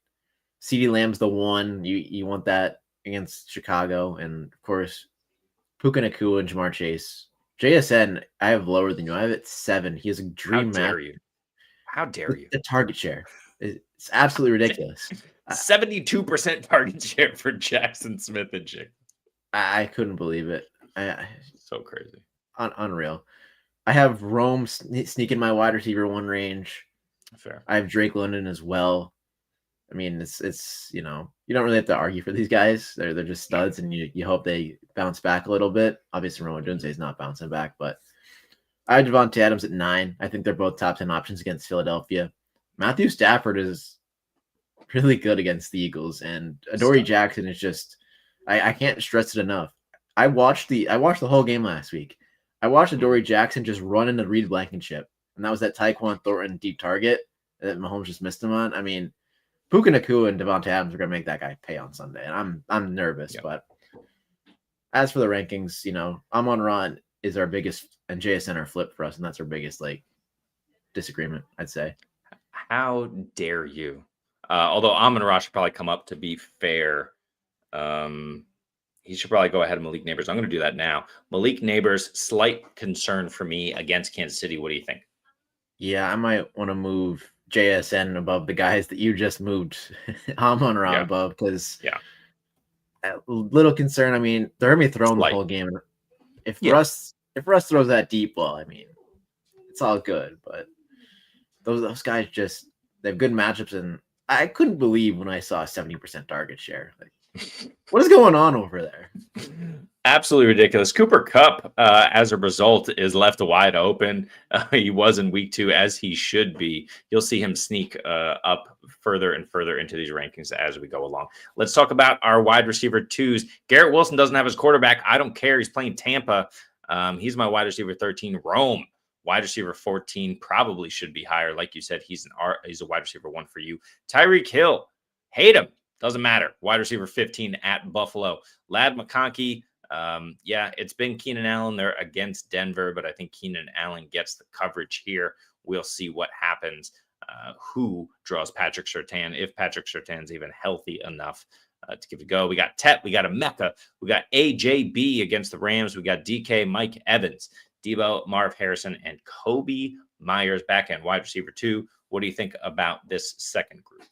CeeDee Lamb's the one. You want that against Chicago. And, of course, Puka Nacua and Jamar Chase. JSN, I have lower than you. I have it 7. He has a dream match. How dare you? How dare you? The target share. It's absolutely ridiculous. 72% target share for Jackson Smith and Jig. I couldn't believe it. So crazy. Unreal. I have Rome sneaking my wide receiver 1 range. Fair. I have Drake London as well. I mean, it's you don't really have to argue for these guys. They're just studs, and you hope they bounce back a little bit. Obviously, Rome Odunze is not bouncing back, but I have Davante Adams at 9. I think they're both top 10 options against Philadelphia. Matthew Stafford is really good against the Eagles, and Adoree Jackson is just I can't stress it enough. I watched the whole game last week. I watched Adoree Jackson just run into Reed Blankenship, and that was that Tyquan Thornton deep target that Mahomes just missed him on. I mean, Puka Nacua and Davante Adams are going to make that guy pay on Sunday, and I'm nervous. Yep. But as for the rankings, Amon-Ra is our biggest, and JSN are flip for us, and that's our biggest disagreement, I'd say. How dare you? Although Amon-Ra should probably come up, to be fair. He should probably go ahead of Malik Neighbors. I'm going to do that now. Malik Neighbors, slight concern for me against Kansas City. What do you think? Yeah, I might want to move JSN above the guys that you just moved Amon-Ra above, because a little concern. I mean, they're going to be throwing the whole game. If Russ throws that deep ball, I mean, it's all good. But those guys just, they have good matchups, and I couldn't believe when I saw a 70% target share. What is going on over there? Absolutely ridiculous. Cooper Kupp, as a result, is left wide open. He was in week 2, as he should be. You'll see him sneak up further and further into these rankings as we go along. Let's talk about our wide receiver 2s. Garrett Wilson doesn't have his quarterback. I don't care. He's playing Tampa. He's my wide receiver 13. Rome, wide receiver 14, probably should be higher. Like you said, he's a wide receiver 1 for you. Tyreek Hill, hate him. Doesn't matter. Wide receiver 15 at Buffalo. Ladd McConkey, it's been Keenan Allen there against Denver, but I think Keenan Allen gets the coverage here. We'll see what happens. Who draws Patrick Surtain, if Patrick Surtain's even healthy enough to give it a go. We got Tet, we got Emeka, we got AJB against the Rams, we got DK, Mike Evans, Debo, Marv Harrison, and Kobe Myers back end wide receiver 2. What do you think about this second group?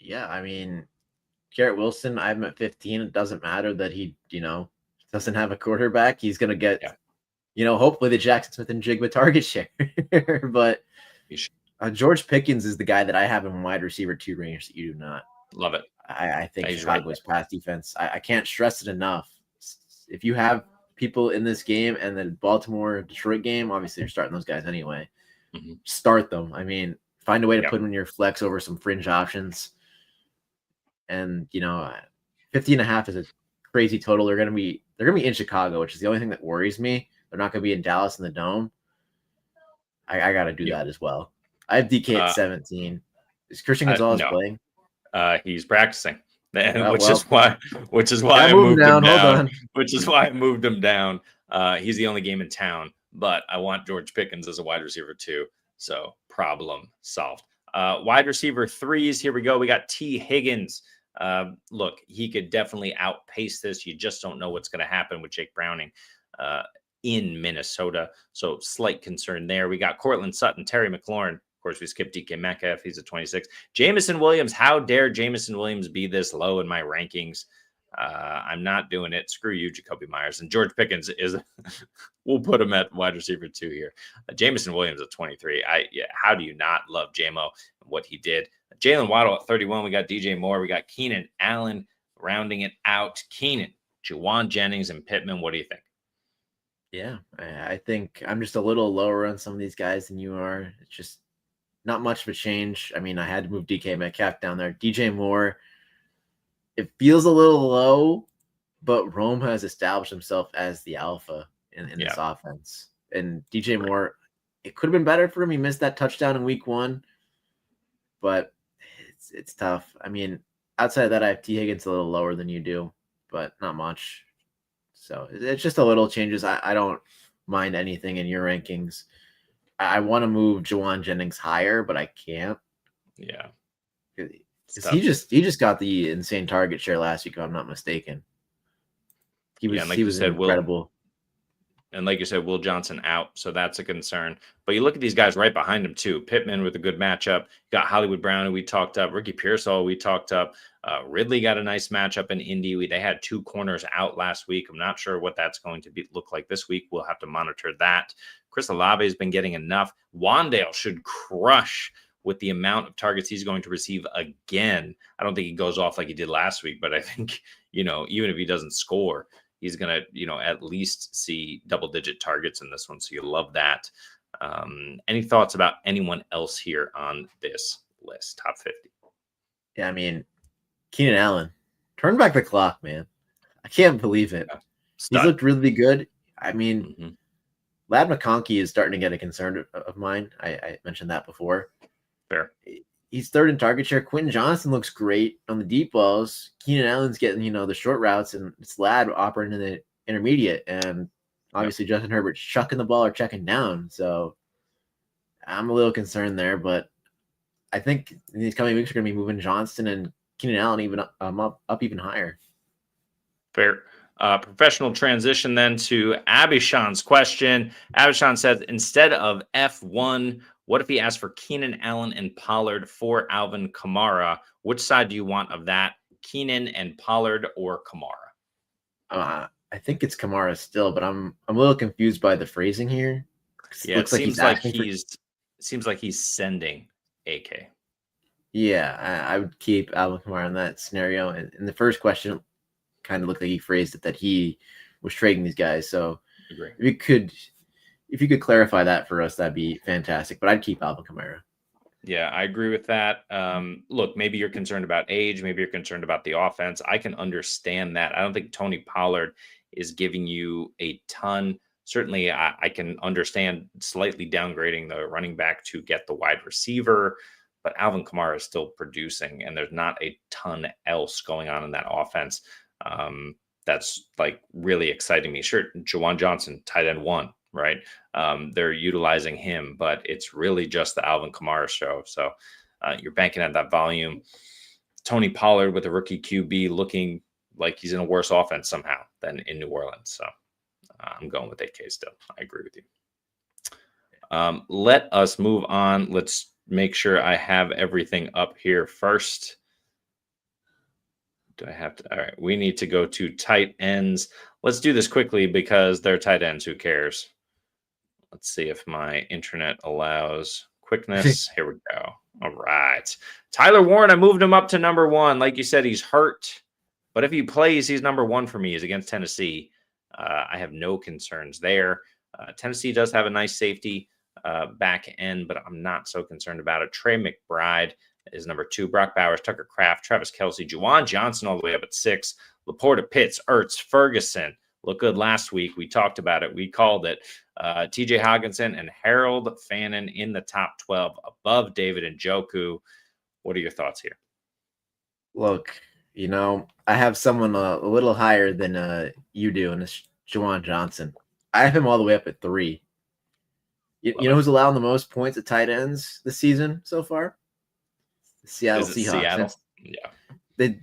Yeah, I mean, Garrett Wilson, I have him at 15. It doesn't matter that he, doesn't have a quarterback. He's going to get, hopefully the Jackson Smith and Jigba target share. But George Pickens is the guy that I have in wide receiver 2 range that you do not. Love it. I think Chicago's pass defense, I can't stress it enough. If you have people in this game and the Baltimore-Detroit game, obviously you're starting those guys anyway. Mm-hmm. Start them. I mean, find a way to put them in your flex over some fringe options. And 50.5 is a crazy total. They're gonna be in Chicago, which is the only thing that worries me. They're not gonna be in Dallas in the Dome. I gotta do that as well. I have DK at 17. Is Christian Gonzalez playing? He's practicing, which is why I moved him down. Which is why I moved him down. He's the only game in town, but I want George Pickens as a wide receiver 2. So problem solved. Wide receiver 3s. Here we go. We got T. Higgins. Look, he could definitely outpace this. You just don't know what's going to happen with Jake Browning in Minnesota. So slight concern there. We got Cortland Sutton, Terry McLaurin. Of course, we skipped DK Metcalf. He's a 26. Jameson Williams. How dare Jameson Williams be this low in my rankings? I'm not doing it. Screw you, Jacoby Myers. And George Pickens is, we'll put him at wide receiver 2 here. Jameson Williams at 23. How do you not love JMO and what he did? Jalen Waddle at 31. We got DJ Moore. We got Keenan Allen rounding it out. Keenan, Juwan Jennings, and Pittman. What do you think? Yeah, I think I'm just a little lower on some of these guys than you are. It's just not much of a change. I mean, I had to move DK Metcalf down there. DJ Moore, it feels a little low, but Rome has established himself as the alpha in this offense. And DJ Moore, it could have been better for him. He missed that touchdown in week 1, but it's tough. I mean, outside of that, I have T. Higgins a little lower than you do, but not much. So it's just a little changes. I don't mind anything in your rankings. I want to move Jawan Jennings higher, but I can't. Yeah. Because he just got the insane target share last week, if I'm not mistaken. He was incredible. And like you said, Will Johnson out, so that's a concern. But you look at these guys right behind him too. Pittman with a good matchup. You got Hollywood Brown, who we talked up. Pearsall, we talked up. Ridley got a nice matchup in Indy. They had 2 corners out last week. I'm not sure what that's going to look like this week. We'll have to monitor that. Chris Olave has been getting enough. Wandale should crush with the amount of targets he's going to receive again. I don't think he goes off like he did last week, but I think, even if he doesn't score, he's going to, at least see double-digit targets in this one. So you love that. Any thoughts about anyone else here on this list, top 50? Yeah, I mean, Keenan Allen, turn back the clock, man. I can't believe it. He's looked really good. I mean, Ladd McConkey is starting to get a concern of mine. I mentioned that before. Fair. He's third in target share. Quentin Johnson looks great on the deep balls. Keenan Allen's getting, the short routes, and it's Ladd operating in the intermediate. And obviously Justin Herbert's chucking the ball or checking down. So I'm a little concerned there, but I think in these coming weeks we're going to be moving Johnston and Keenan Allen even up even higher. Fair. Professional transition then to Abishan's question. Abishan says, instead of F1, what if he asked for Keenan Allen and Pollard for Alvin Kamara? Which side do you want of that? Keenan and Pollard or Kamara? I think it's Kamara still, but I'm a little confused by the phrasing here. Yeah, it seems like he's sending AK. Yeah, I would keep Alvin Kamara in that scenario. And in the first question, kind of looked like he phrased it that he was trading these guys. So if you could clarify that for us, that'd be fantastic. But I'd keep Alvin Kamara. Yeah, I agree with that. Look, maybe you're concerned about age. Maybe you're concerned about the offense. I can understand that. I don't think Tony Pollard is giving you a ton. Certainly, I can understand slightly downgrading the running back to get the wide receiver. But Alvin Kamara is still producing, and there's not a ton else going on in that offense. That's like really exciting me. Sure, Juwan Johnson, tight end 1, right? They're utilizing him, but it's really just the Alvin Kamara show. So you're banking on that volume. Tony Pollard with a rookie QB looking like he's in a worse offense somehow than in New Orleans. So I'm going with AK still. I agree with you. Let us move on. Let's make sure I have everything up here first. Do I have to? All right. We need to go to tight ends. Let's do this quickly because they're tight ends. Who cares? Let's see if my internet allows quickness. Here we go. All right. Tyler Warren, I moved him up to number 1. Like you said, he's hurt. But if he plays, he's number 1 for me. He's against Tennessee. I have no concerns there. Tennessee does have a nice safety back end, but I'm not so concerned about it. Trey McBride is number 2. Brock Bowers, Tucker Kraft, Travis Kelce, Juwan Johnson all the way up at 6. Laporta, Pitts, Ertz, Ferguson. Look good last week. We talked about it. We called it. TJ Hawkinson and Harold Fannin in the top 12 above David Njoku. What are your thoughts here? Look, I have someone a little higher than you do, and it's Juwan Johnson. I have him all the way up at 3. You know who's allowing the most points at tight ends this season so far? The Seattle Seahawks. Seattle? Yeah.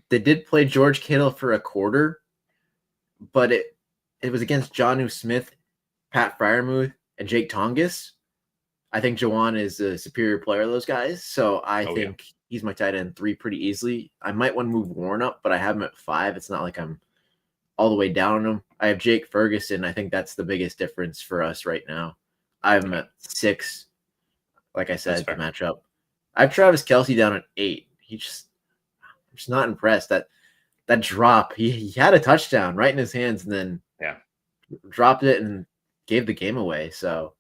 They did play George Kittle for a quarter, but it was against Jonnu Smith, Pat Freiermuth, and Jake Tongas. I think Juwan is a superior player of those guys, so I think he's my tight end 3 pretty easily. I might want to move Warren up, but I have him at 5. It's not like I'm all the way down on him. I have Jake Ferguson. I think that's the biggest difference for us right now. I have him at 6. Like I said, the matchup. I have Travis Kelce down at 8. I'm just not impressed. That drop, he had a touchdown right in his hands and then dropped it and gave the game away. So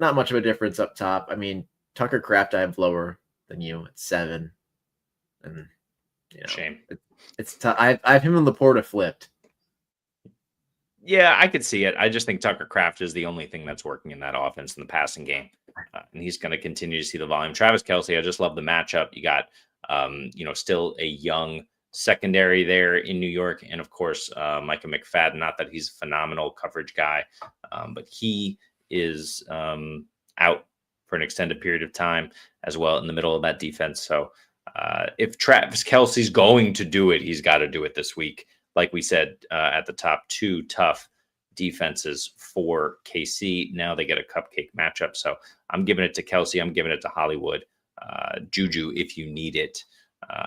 not much of a difference up top. I mean, Tucker Kraft I have lower than you at 7. And shame. It's tough. I have him in Laporta flipped. Yeah, I could see it. I just think Tucker Kraft is the only thing that's working in that offense in the passing game. And he's going to continue to see the volume. Travis Kelce, I just love the matchup. You got, still a young secondary there in New York. And, of course, Micah McFadden, not that he's a phenomenal coverage guy, but he is out for an extended period of time as well in the middle of that defense. So if Travis Kelce's going to do it, he's got to do it this week. Like we said at the top, 2 tough defenses for KC. Now they get a cupcake matchup. So I'm giving it to Kelce. I'm giving it to Hollywood. Juju, if you need it.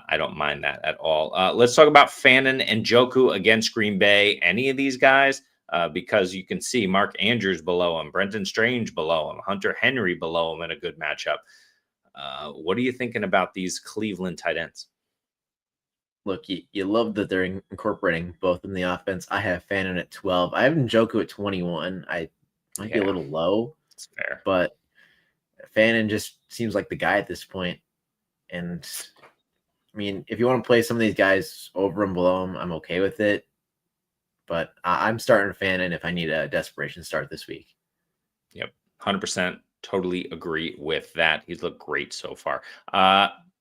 I don't mind that at all. Let's talk about Fannin and Njoku against Green Bay. Any of these guys, because you can see Mark Andrews below him, Brenton Strange below him, Hunter Henry below him in a good matchup. What are you thinking about these Cleveland tight ends? Look, you love that they're incorporating both in the offense. I have Fannin at 12. I have Njoku at 21. I might be a little low. That's fair. But Fannin just seems like the guy at this point. And I mean, if you want to play some of these guys over and below him, I'm okay with it. But I'm starting Fannin if I need a desperation start this week. Yep, 100%. Totally agree with that. He's looked great so far.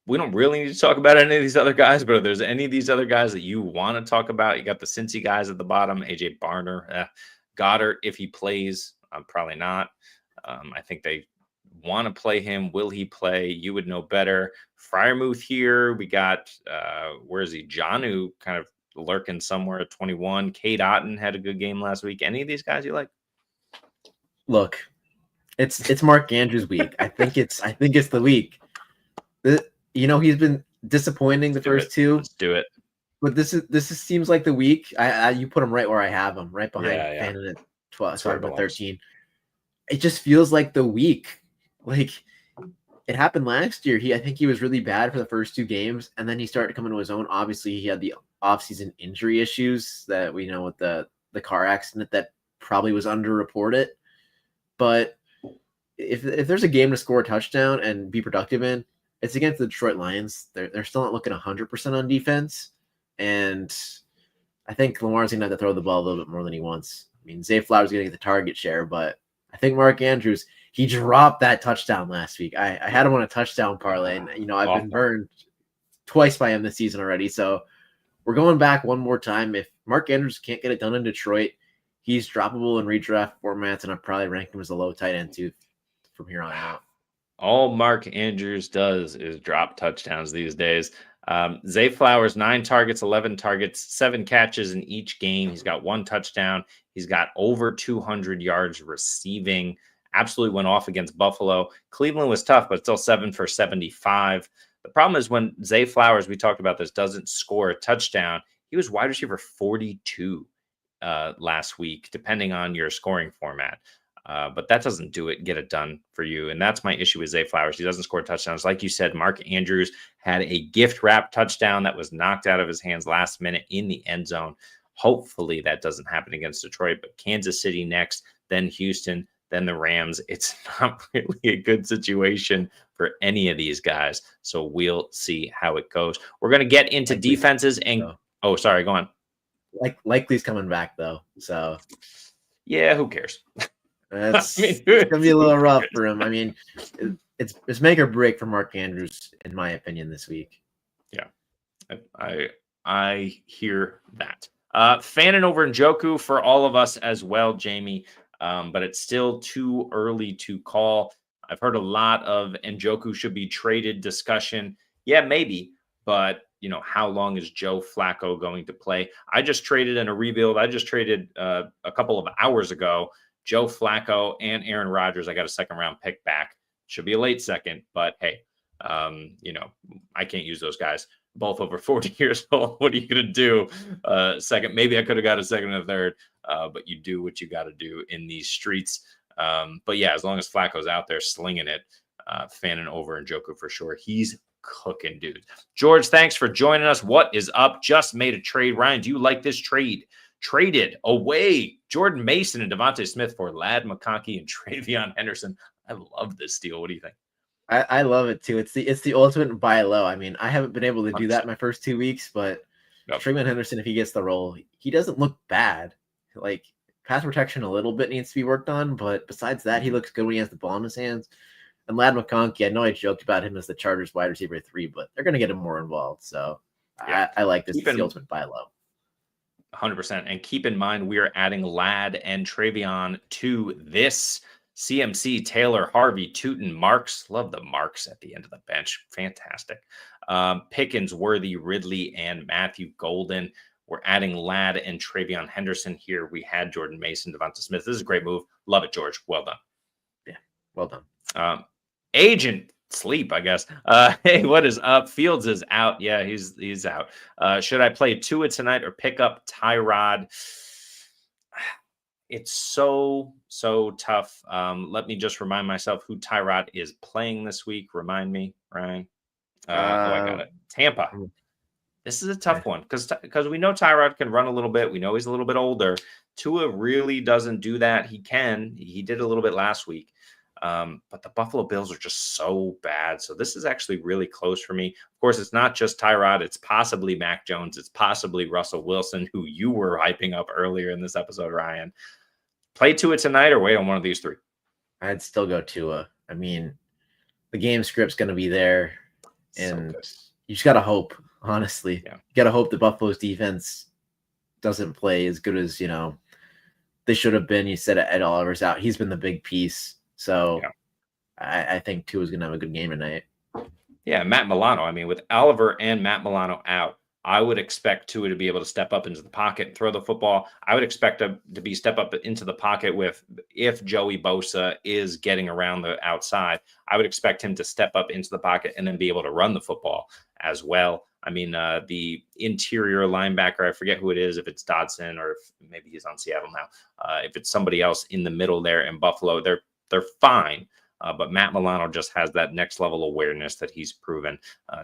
We don't really need to talk about any of these other guys, but if there's any of these other guys that you want to talk about, you got the Cincy guys at the bottom, AJ Barner, Goddard, if he plays, probably not. I think they want to play him. Will he play? You would know better. Freiermuth here. We got, where is he? Jonnu kind of lurking somewhere at 21. Cade Otton had a good game last week. Any of these guys you like? Look, it's Mark Andrews week. I think it's the week. He's been disappointing the first two. Let's do it. But this seems like the week. You put him right where I have him, right behind Fannin at 12. Sorry, about 13. It just feels like the week. Like it happened last year. I think he was really bad for the first 2 games, and then he started to come into his own. Obviously, he had the offseason injury issues that we know with the car accident that probably was underreported. But if there's a game to score a touchdown and be productive in, it's against the Detroit Lions. They're still not looking 100% on defense, and I think Lamar's going to have to throw the ball a little bit more than he wants. I mean, Zay Flowers going to get the target share, but I think Mark Andrews, he dropped that touchdown last week. I had him on a touchdown parlay, and I've been burned twice by him this season already. So we're going back one more time. If Mark Andrews can't get it done in Detroit, he's droppable in redraft formats, and I'd probably rank him as a low tight end too from here on out. All Mark Andrews does is drop touchdowns these days. Zay Flowers, 9 targets, 11 targets, 7 catches in each game. He's got 1 touchdown. He's got over 200 yards receiving. Absolutely went off against Buffalo. Cleveland was tough, but still 7 for 75. The problem is when Zay Flowers, we talked about this, doesn't score a touchdown. He was wide receiver 42 last week, depending on your scoring format. But that doesn't get it done for you. And that's my issue with Zay Flowers. He doesn't score touchdowns. Like you said, Mark Andrews had a gift wrap touchdown that was knocked out of his hands last minute in the end zone. Hopefully that doesn't happen against Detroit, but Kansas City next, then Houston, then the Rams. It's not really a good situation for any of these guys. So we'll see how it goes. We're going to get into defenses and oh, sorry, go on. Likely's coming back though. So yeah, who cares? It's gonna be a little rough for him. I mean, it's make or break for Mark Andrews, in my opinion, this week. Yeah, I hear that. Fannin over Njoku for all of us as well, Jamie. But it's still too early to call. I've heard a lot of Njoku should be traded discussion. Yeah, maybe, but how long is Joe Flacco going to play? I just traded in a rebuild. I just traded a couple of hours ago. Joe Flacco and Aaron Rodgers. I got a 2nd round pick back. Should be a late second, but hey, I can't use those guys. Both over 40 years old. What are you going to do? Second, maybe I could have got a 2nd and a 3rd, but you do what you got to do in these streets. But yeah, as long as Flacco's out there slinging it, Fannin over Njoku for sure. He's cooking, dude. George, thanks for joining us. What is up? Just made a trade. Ryan, do you like this trade? Traded away Jordan Mason and Devontae Smith for Ladd McConkey and TreVeyon Henderson. I love this deal. What do you think? I love it too. It's the ultimate buy low. I mean, I haven't been able to do that in my first 2 weeks, but TreVeyon Henderson, if he gets the role, he doesn't look bad. Like pass protection a little bit needs to be worked on, but besides that, he looks good when he has the ball in his hands. And Ladd McConkey, I know I joked about him as the Chargers wide receiver 3, but they're going to get him more involved. So yeah. I like this. It's the ultimate buy low. 100%. And keep in mind, we are adding Ladd and TreVeyon to this CMC, Taylor, Harvey, Tootin, Marks. Love the Marks at the end of the bench. Fantastic. Pickens, Worthy, Ridley, and Matthew Golden. We're adding Ladd and TreVeyon Henderson here. We had Jordan Mason, DeVonta Smith. This is a great move. Love it, George. Well done. Yeah, well done. Agent sleep, I guess. Hey, what is up? Fields is out. Yeah, he's out. Should I play Tua tonight or pick up Tyrod? It's so tough. Let me just remind myself who Tyrod is playing this week. Remind me, Ryan. I got it. Tampa. This is a tough one because we know Tyrod can run a little bit. We know he's a little bit older. Tua really doesn't do that. He did a little bit last week. But the Buffalo Bills are just so bad. So this is actually really close for me. Of course, it's not just Tyrod. It's possibly Mac Jones. It's possibly Russell Wilson, who you were hyping up earlier in this episode, Ryan. Play Tua tonight or wait on one of these three? I'd still go Tua. I mean, the game script's going to be there. And you just got to hope, honestly. Yeah. You got to hope the Buffalo's defense doesn't play as good as, they should have been. You said Ed Oliver's out. He's been the big piece. So I think Tua's going to have a good game tonight. Yeah, Matt Milano. I mean, with Oliver and Matt Milano out, I would expect Tua to be able to step up into the pocket and throw the football. I would expect him to step up into the pocket if Joey Bosa is getting around the outside. I would expect him to step up into the pocket and then be able to run the football as well. I mean, the interior linebacker, I forget who it is, if it's Dodson or if maybe he's on Seattle now. If it's somebody else in the middle there in Buffalo, they're fine. But Matt Milano just has that next level awareness that he's proven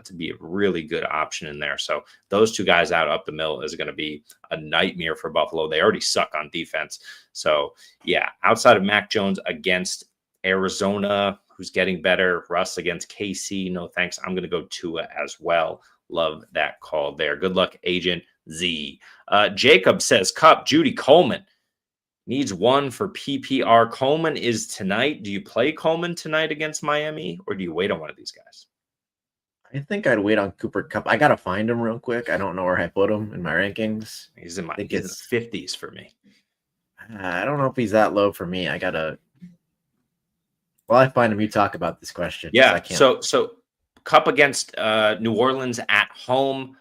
to be a really good option in there. So those two guys out up the middle is going to be a nightmare for Buffalo. They already suck on defense. So, yeah, outside of Mac Jones against Arizona, who's getting better, Russ against KC, no thanks. I'm going to go Tua as well. Love that call there. Good luck, Agent Z. Jacob says, Kupp, Jeudy, Coleman. Needs one for PPR. Coleman is tonight. Do you play Coleman tonight against Miami, or do you wait on one of these guys? I think I'd wait on Cooper Kupp. I got to find him real quick. I don't know where I put him in my rankings. He's in the 50s for me. I don't know if he's that low for me. I got to – well, I find him. You talk about this question. Yeah, so Kupp against New Orleans at home.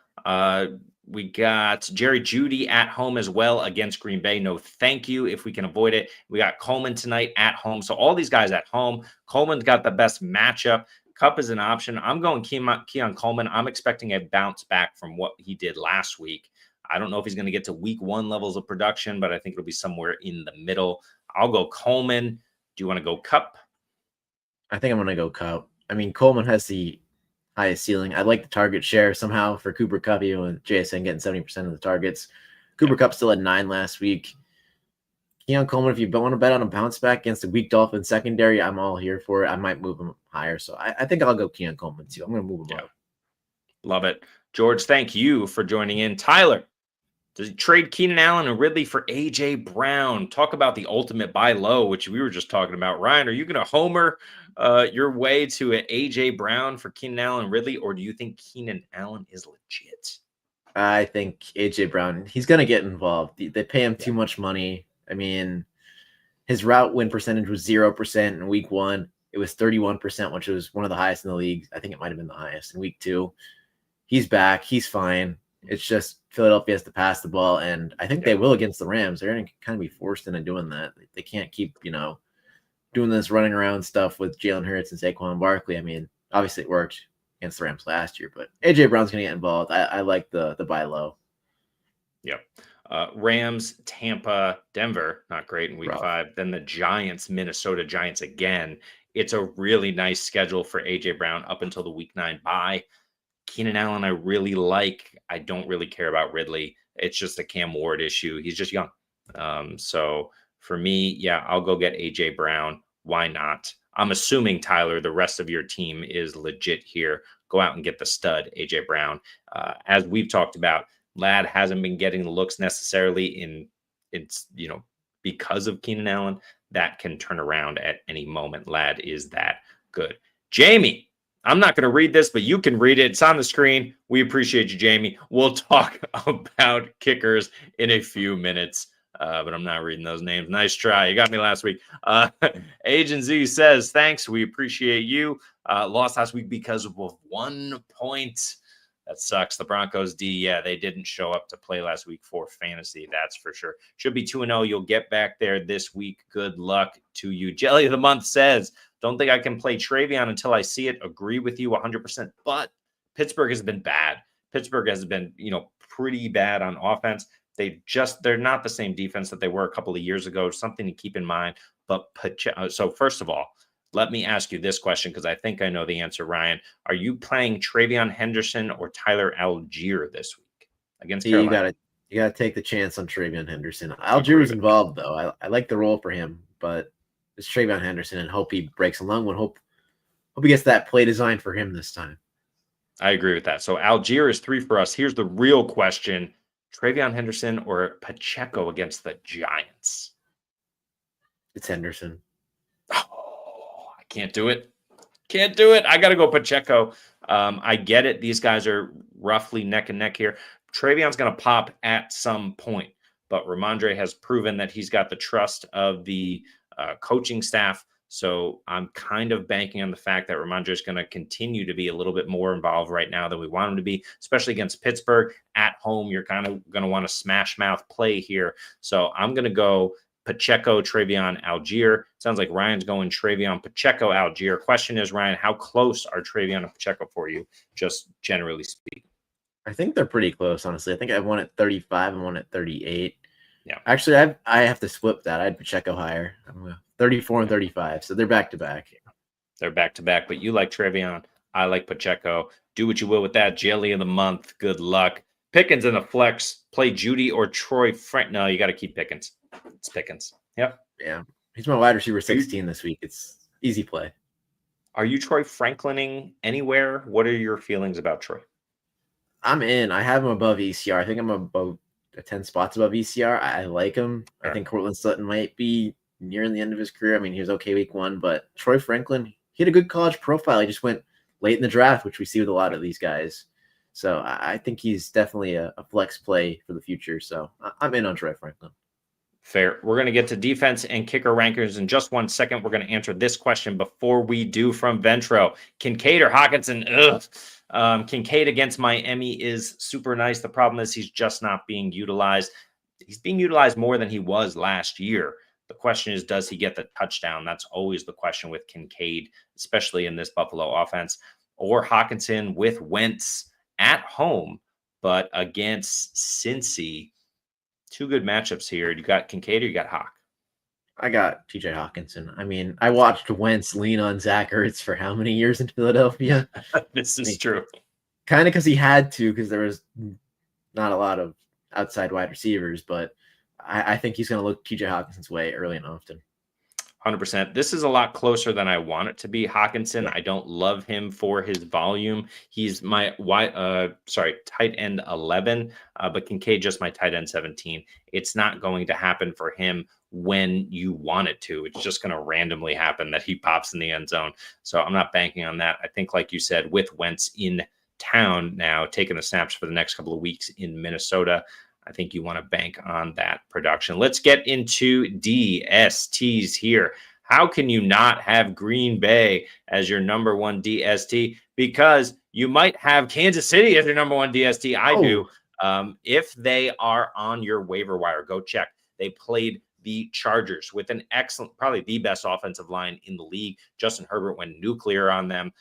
We got Jerry Jeudy at home as well against Green Bay. No, thank you if we can avoid it. We got Coleman tonight at home. So all these guys at home. Coleman's got the best matchup. Kupp is an option. I'm going Keon Coleman. I'm expecting a bounce back from what he did last week. I don't know if he's going to get to week 1 levels of production, but I think it'll be somewhere in the middle. I'll go Coleman. Do you want to go Kupp? I think I'm going to go Kupp. I mean, Coleman has the highest ceiling. I like the target share somehow for Cooper Kupp, even with JSN getting 70% of the targets. Cooper Kupp still at 9 last week. Keon Coleman, if you want to bet on a bounce back against a weak Dolphins secondary, I'm all here for it. I might move him higher. So I think I'll go Keon Coleman too. I'm going to move him up. Love it. George, thank you for joining in. Tyler, does he trade Keenan Allen and Ridley for A.J. Brown? Talk about the ultimate buy low, which we were just talking about. Ryan, are you going to homer your way to an A.J. Brown for Keenan Allen and Ridley, or do you think Keenan Allen is legit? I think A.J. Brown, he's going to get involved. They pay him too much money. I mean, his route win percentage was 0% in week 1. It was 31%, which was one of the highest in the league. I think it might have been the highest in week 2. He's back. He's fine. It's just Philadelphia has to pass the ball, and I think they will against the Rams. They're going to kind of be forced into doing that. They can't keep, doing this running around stuff with Jalen Hurts and Saquon Barkley. I mean, obviously it worked against the Rams last year, but A.J. Brown's going to get involved. I like the buy low. Yep. Rams, Tampa, Denver, not great in week 5. Then the Giants, Minnesota Giants again. It's a really nice schedule for A.J. Brown up until the week 9 bye. Keenan Allen, I really like. I don't really care about Ridley. It's just a Cam Ward issue. He's just young. So for me, yeah, I'll go get A.J. Brown. Why not? I'm assuming, Tyler, the rest of your team is legit here. Go out and get the stud, A.J. Brown. As we've talked about, Ladd hasn't been getting the looks necessarily because of Keenan Allen. That can turn around at any moment. Ladd is that good. Jamie, I'm not going to read this, but you can read it. It's on the screen. We appreciate you, Jamie. We'll talk about kickers in a few minutes. but I'm not reading those names. Nice try. You got me last week. Agent Z says, thanks. We appreciate you. Lost last week because of 1 point. That sucks. The Broncos D, yeah, they didn't show up to play last week for fantasy. That's for sure. Should be 2-0. You'll get back there this week. Good luck to you. Jelly of the Month says, don't think I can play TreVeyon until I see it. Agree with you 100%. But Pittsburgh has been bad. Pittsburgh has been, pretty bad on offense. They're not the same defense that they were a couple of years ago. Something to keep in mind. But so first of all, let me ask you this question because I think I know the answer, Ryan. Are you playing TreVeyon Henderson or Tyler Algier this week against Carolina? You gotta take the chance on TreVeyon Henderson. Algier was involved though. I like the role for him, but it's TreVeyon Henderson and hope he breaks a lung. Hope he gets that play design for him this time. I agree with that. So Algier is 3 for us. Here's the real question: TreVeyon Henderson or Pacheco against the Giants? It's Henderson. Can't do it. I got to go Pacheco. I get it. These guys are roughly neck and neck here. TreVeyon's going to pop at some point, but Ramondre has proven that he's got the trust of the coaching staff. So I'm kind of banking on the fact that Ramondre is going to continue to be a little bit more involved right now than we want him to be, especially against Pittsburgh. At home, you're kind of going to want to smash mouth play here. So I'm going to go Pacheco, TreVeyon, Algier. Sounds like Ryan's going TreVeyon, Pacheco, Algier. Question is, Ryan, how close are TreVeyon and Pacheco for you, just generally speaking? I think they're pretty close, honestly. I think I have one at 35 and one at 38. Yeah. Actually, I have to flip that. I had Pacheco higher. I'm 34 and 35, so they're back-to-back. They're back-to-back, but you like TreVeyon. I like Pacheco. Do what you will with that. Jelly of the Month. Good luck. Pickens in the flex. Play Jeudy or Troy Frank. No, you got to keep Pickens. It's Pickens. Yep. Yeah. He's my wide receiver 16 this week. It's easy play. Are you Troy Franklining anywhere? What are your feelings about Troy? I'm in. I have him above ECR. I think I'm about 10 spots above ECR. I like him. Sure. I think Cortland Sutton might be nearing the end of his career. I mean, he was okay week 1, but Troy Franklin, he had a good college profile. He just went late in the draft, which we see with a lot of these guys. So I think he's definitely a flex play for the future. So I'm in on Troy Franklin. Fair. We're going to get to defense and kicker rankers in just 1 second. We're going to answer this question before we do from Ventro. Kincaid or Hockenson? Kincaid against Miami is super nice. The problem is he's just not being utilized. He's being utilized more than he was last year. The question is, does he get the touchdown? That's always the question with Kincaid, especially in this Buffalo offense. Or Hockenson with Wentz at home, but against Cincy. 2 good matchups here. You got Kincaid or you got Hock? I got TJ Hockenson. I mean, I watched Wentz lean on Zach Ertz for how many years in Philadelphia? This is true. Kind of because he had to, because there was not a lot of outside wide receivers, but I think he's going to look TJ Hawkinson's way early and often. 100%. This is a lot closer than I want it to be. Hockenson, I don't love him for his volume. He's my tight end 11, but Kincaid just my tight end 17. It's not going to happen for him when you want it to. It's just going to randomly happen that he pops in the end zone. So I'm not banking on that. I think, like you said, with Wentz in town now, taking the snaps for the next couple of weeks in Minnesota, I think you want to bank on that production. Let's get into DSTs here. How can you not have Green Bay as your number 1 DST? Because you might have Kansas City as your number 1 DST. I do. If they are on your waiver wire, go check. They played the Chargers with an excellent, probably the best offensive line in the league. Justin Herbert went nuclear on them.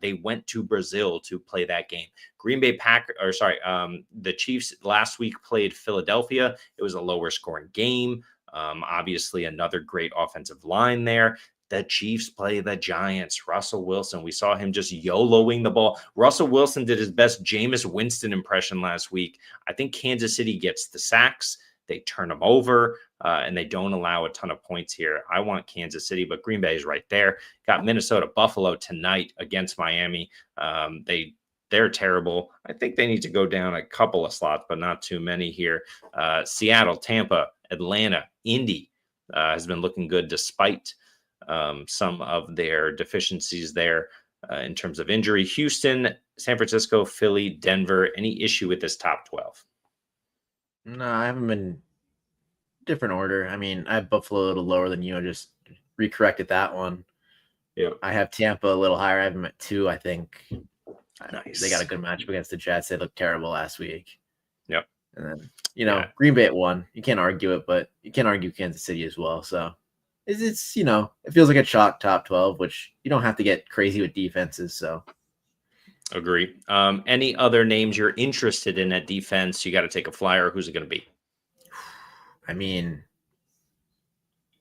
They went to Brazil to play that game. The Chiefs last week played Philadelphia. It was a lower scoring game. Obviously another great offensive line there. The Chiefs play the Giants. Russell Wilson, we saw him just YOLOing the ball. Russell Wilson did his best Jameis Winston impression last week. I think Kansas City gets the sacks. They turn them over, and they don't allow a ton of points here. I want Kansas City, but Green Bay is right there. Got Minnesota, Buffalo tonight against Miami. They're terrible. I think they need to go down a couple of slots, but not too many here. Seattle, Tampa, Atlanta, Indy has been looking good despite some of their deficiencies there in terms of injury. Houston, San Francisco, Philly, Denver. Any issue with this top 12? No, I haven't been different order. I mean, I have Buffalo a little lower than you. I just recorrected that one. Yeah. I have Tampa a little higher. I have them at 2, I think. Nice. They got a good matchup against the Jets. They looked terrible last week. Yep. And then, Green Bay at 1. You can't argue it, but you can't argue Kansas City as well. So it's it feels like a chalk top 12, which you don't have to get crazy with defenses. So agree. Any other names you're interested in at defense? You got to take a flyer. Who's it going to be? I mean,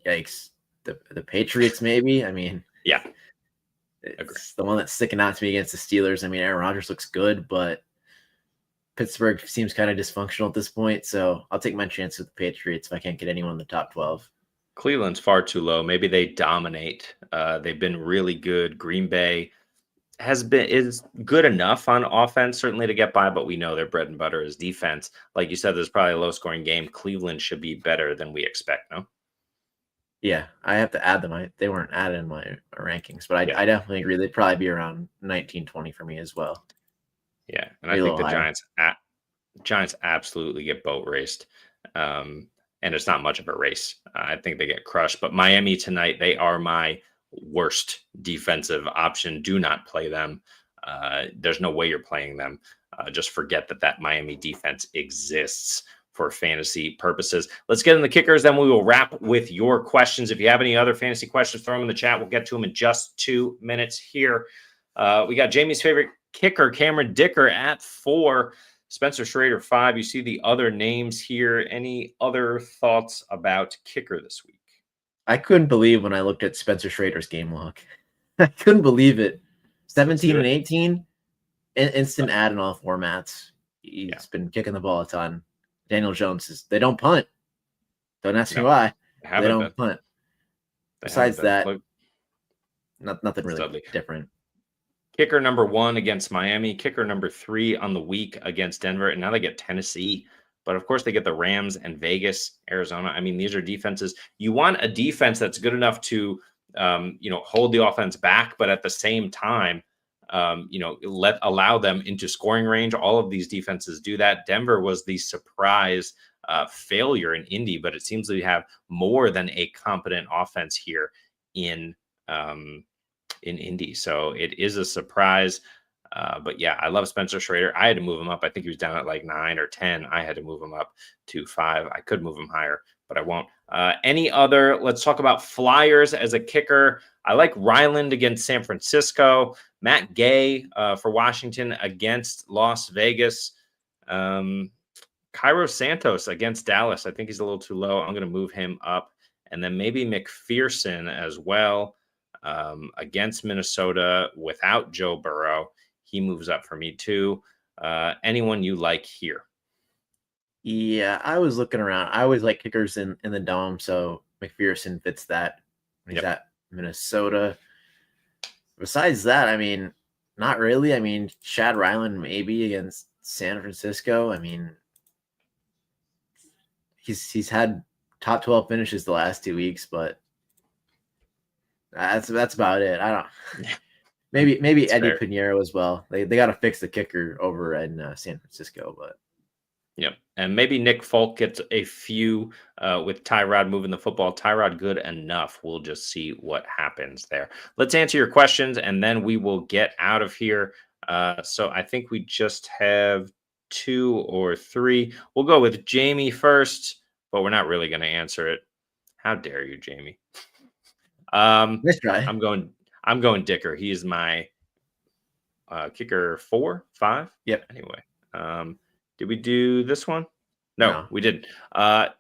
yikes. The Patriots, maybe. I mean, yeah. It's the one that's sticking out to me against the Steelers. I mean, Aaron Rodgers looks good, but Pittsburgh seems kind of dysfunctional at this point. So I'll take my chance with the Patriots if I can't get anyone in the top 12. Cleveland's far too low. Maybe they dominate. They've been really good. Green Bay is good enough on offense, certainly to get by, but we know their bread and butter is defense. Like you said, there's probably a low scoring game. Cleveland should be better than we expect, no? Yeah, I have to add them. They weren't added in my rankings, but I definitely agree. They'd probably be around 19-20 for me as well. Yeah, and I think the Giants absolutely get boat raced, and it's not much of a race. I think they get crushed. But Miami tonight, they are my worst defensive option. Do not play them. There's no way you're playing them. Just forget that Miami defense exists for fantasy purposes. Let's get in the kickers, then we will wrap with your questions. If you have any other fantasy questions, throw them in the chat. We'll get to them in just 2 minutes here. We got Jamie's favorite kicker, Cameron Dicker, at 4. Spencer Schrader, 5. You see the other names here. Any other thoughts about kicker this week? I couldn't believe when I looked at Spencer Schrader's game log. I couldn't believe it. 17 and 18, instant add in all formats. He's been kicking the ball a ton. Daniel Jones they don't punt. Don't ask me why. They don't punt. Besides that, nothing really different. Kicker number 1 against Miami. Kicker number 3 on the week against Denver. And now they get Tennessee. But of course, they get the Rams and Vegas, Arizona. I mean, these are defenses. You want a defense that's good enough to, hold the offense back, but at the same time, allow them into scoring range. All of these defenses do that. Denver was the surprise failure in Indy, but it seems we have more than a competent offense here in Indy. So it is a surprise. But yeah, I love Spencer Schrader. I had to move him up. I think he was down at like 9 or 10. I had to move him up to 5. I could move him higher, but I won't. Let's talk about flyers as a kicker. I like Ryland against San Francisco. Matt Gay for Washington against Las Vegas. Cairo Santos against Dallas. I think he's a little too low. I'm going to move him up. And then maybe McPherson as well against Minnesota without Joe Burrow. He moves up for me too. Anyone you like here? Yeah, I was looking around. I always like kickers in the dome, so McPherson fits that. He's at Minnesota. Besides that, I mean, not really. I mean, Chad Ryland maybe against San Francisco. I mean, he's had top 12 finishes the last 2 weeks, but that's about it. I don't. Maybe Eddie Pinheiro as well. They got to fix the kicker over in San Francisco, but. Yep. And maybe Nick Folk gets a few with Tyrod moving the football. Tyrod good enough. We'll just see what happens there. Let's answer your questions, and then we will get out of here. So I think we just have 2 or 3. We'll go with Jamie first, but we're not really going to answer it. How dare you, Jamie? Nice try. I'm going Dicker. He is my kicker 4, 5. Yep. Anyway, did we do this one? No, we didn't.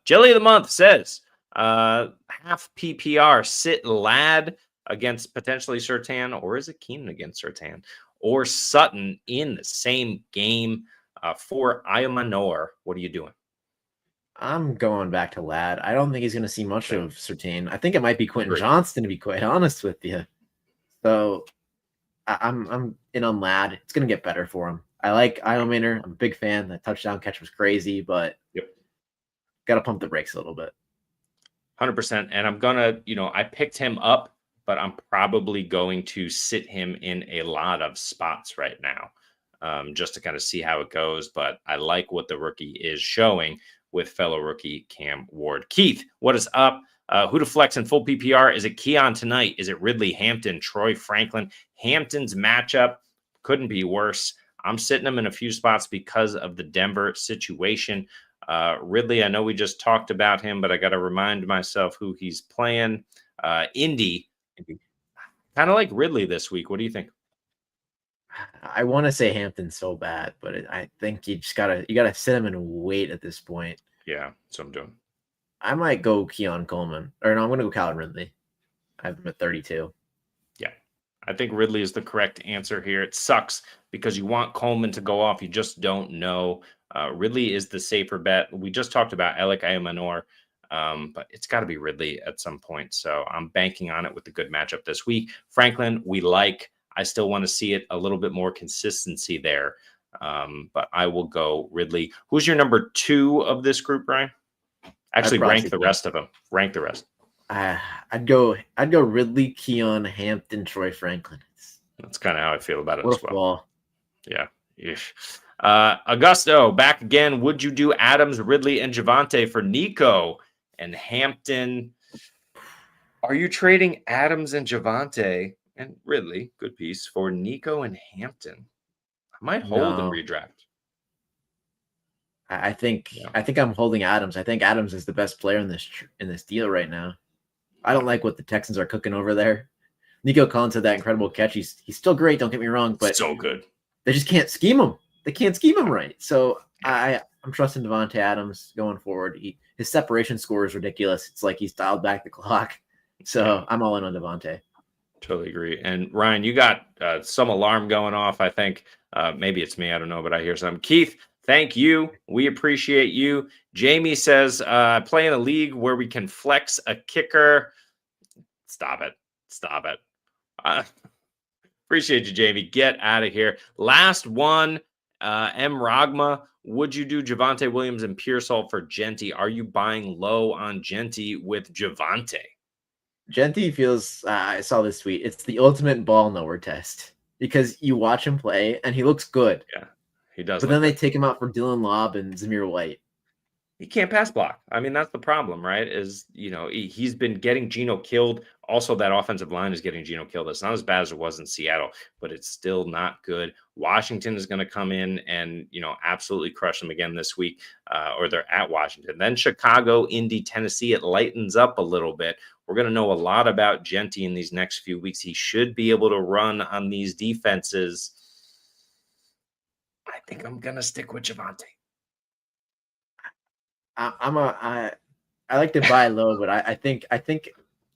Jelly of the Month says half PPR, sit Ladd against potentially Surtain, or is it Keenan against Surtain, or Sutton in the same game for Ayomanor? What are you doing? I'm going back to Ladd. I don't think he's going to see much of Surtain. I think it might be Quentin Johnston, to be quite honest with you. So I'm in on Ladd. It's going to get better for him. I like Ayomanor. I'm a big fan. That touchdown catch was crazy, but got to pump the brakes a little bit. 100%. And I'm going to, I picked him up, but I'm probably going to sit him in a lot of spots right now just to kind of see how it goes. But I like what the rookie is showing with fellow rookie Cam Ward. Keith, what is up? Who to flex in full PPR? Is it Keon tonight? Is it Ridley, Hampton, Troy, Franklin? Hampton's matchup couldn't be worse. I'm sitting him in a few spots because of the Denver situation. Ridley, I know we just talked about him, but I got to remind myself who he's playing. Indy, kind of like Ridley this week. What do you think? I want to say Hampton so bad, but I think you gotta sit him and wait at this point. Yeah, that's what I'm doing. I might go Keon Coleman, or no, I'm going to go Calvin Ridley. I have him at 32. Yeah, I think Ridley is the correct answer here. It sucks because you want Coleman to go off. You just don't know. Ridley is the safer bet. We just talked about Ayomanor, but it's got to be Ridley at some point. So I'm banking on it with the good matchup this week. Franklin, we like. I still want to see it a little bit more consistency there, but I will go Ridley. Who's your number 2 of this group, Brian? Actually, rank the rest of them. Rank the rest. I'd go Ridley, Keon, Hampton, Troy, Franklin. That's kind of how I feel about it what as a well. fall. Yeah. Augusto, back again. Would you do Adams, Ridley, and Javonte for Nico and Hampton? Are you trading Adams and Javonte and Ridley, good piece, for Nico and Hampton? I might hold and redraft. I think I'm holding Adams. I think Adams is the best player in this deal right now. I don't like what the Texans are cooking over there. Nico Collins had that incredible catch. He's still great, don't get me wrong, but so good. They just can't scheme him. They can't scheme him right. So I'm trusting Davante Adams going forward. His separation score is ridiculous. It's like he's dialed back the clock. So I'm all in on Davante. Totally agree. And Ryan, you got some alarm going off. I think maybe it's me. I don't know, but I hear something. Keith, thank you. We appreciate you. Jamie says, play in a league where we can flex a kicker. Stop it. Appreciate you, Jamie. Get out of here. Last one, M. Ragma. Would you do Javonte Williams and Pearsall for Jeanty? Are you buying low on Jeanty with Javonte? Jeanty feels, I saw this tweet, it's the ultimate ball knower test because you watch him play and he looks good. Yeah, he does. But then they take him out for Dylan Lobb and Zamir White. He can't pass block. I mean, that's the problem, right? Is, he's been getting Geno killed. Also, that offensive line is getting Geno killed. It's not as bad as it was in Seattle, but it's still not good. Washington is going to come in and, absolutely crush them again this week, or they're at Washington. Then Chicago, Indy, Tennessee, it lightens up a little bit. We're going to know a lot about Jeanty in these next few weeks. He should be able to run on these defenses. I think I'm going to stick with Javonte. I like to buy low, but I think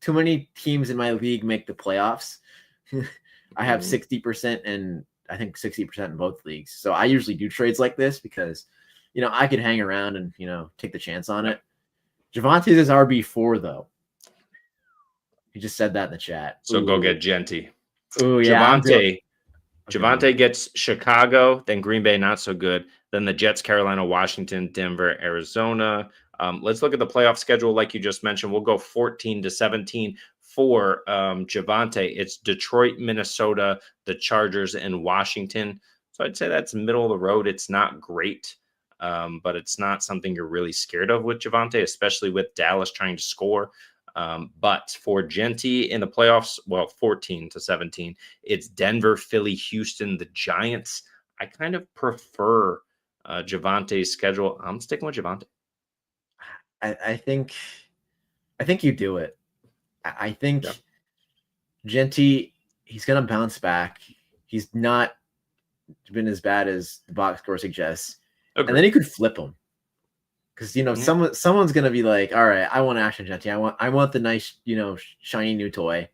too many teams in my league make the playoffs. I have 60% and I think 60% in both leagues. So I usually do trades like this because, I could hang around and, take the chance on it. Javonte is RB4 though. He just said that in the chat. So go get Jeanty. Oh yeah. Javonte gets Chicago, then Green Bay, not so good. Then the Jets, Carolina, Washington, Denver, Arizona. Let's look at the playoff schedule like you just mentioned. We'll go 14-17 for Javonte. It's Detroit, Minnesota, the Chargers, and Washington. So I'd say that's middle of the road. It's not great, but it's not something you're really scared of with Javonte, especially with Dallas trying to score. But for Jeanty in the playoffs, 14-17, it's Denver, Philly, Houston, the Giants. I kind of prefer Javonte's schedule. I'm sticking with Javonte. I think you do it. I think Jeanty, he's going to bounce back. He's not been as bad as the box score suggests. Okay. And then he could flip him. Because someone's gonna be like, all right, I want Ashton Jeanty. I want the nice, shiny new toy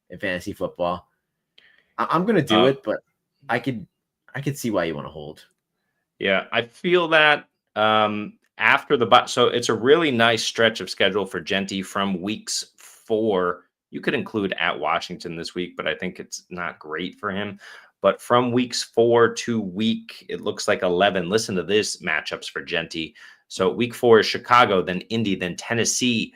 in fantasy football. I'm gonna do it, but I could see why you want to hold. Yeah, I feel that after the so it's a really nice stretch of schedule for Jeanty from weeks 4. You could include at Washington this week, but I think it's not great for him. But from weeks 4 to it looks like 11. Listen to this matchups for Jeanty. So week 4 is Chicago, then Indy, then Tennessee,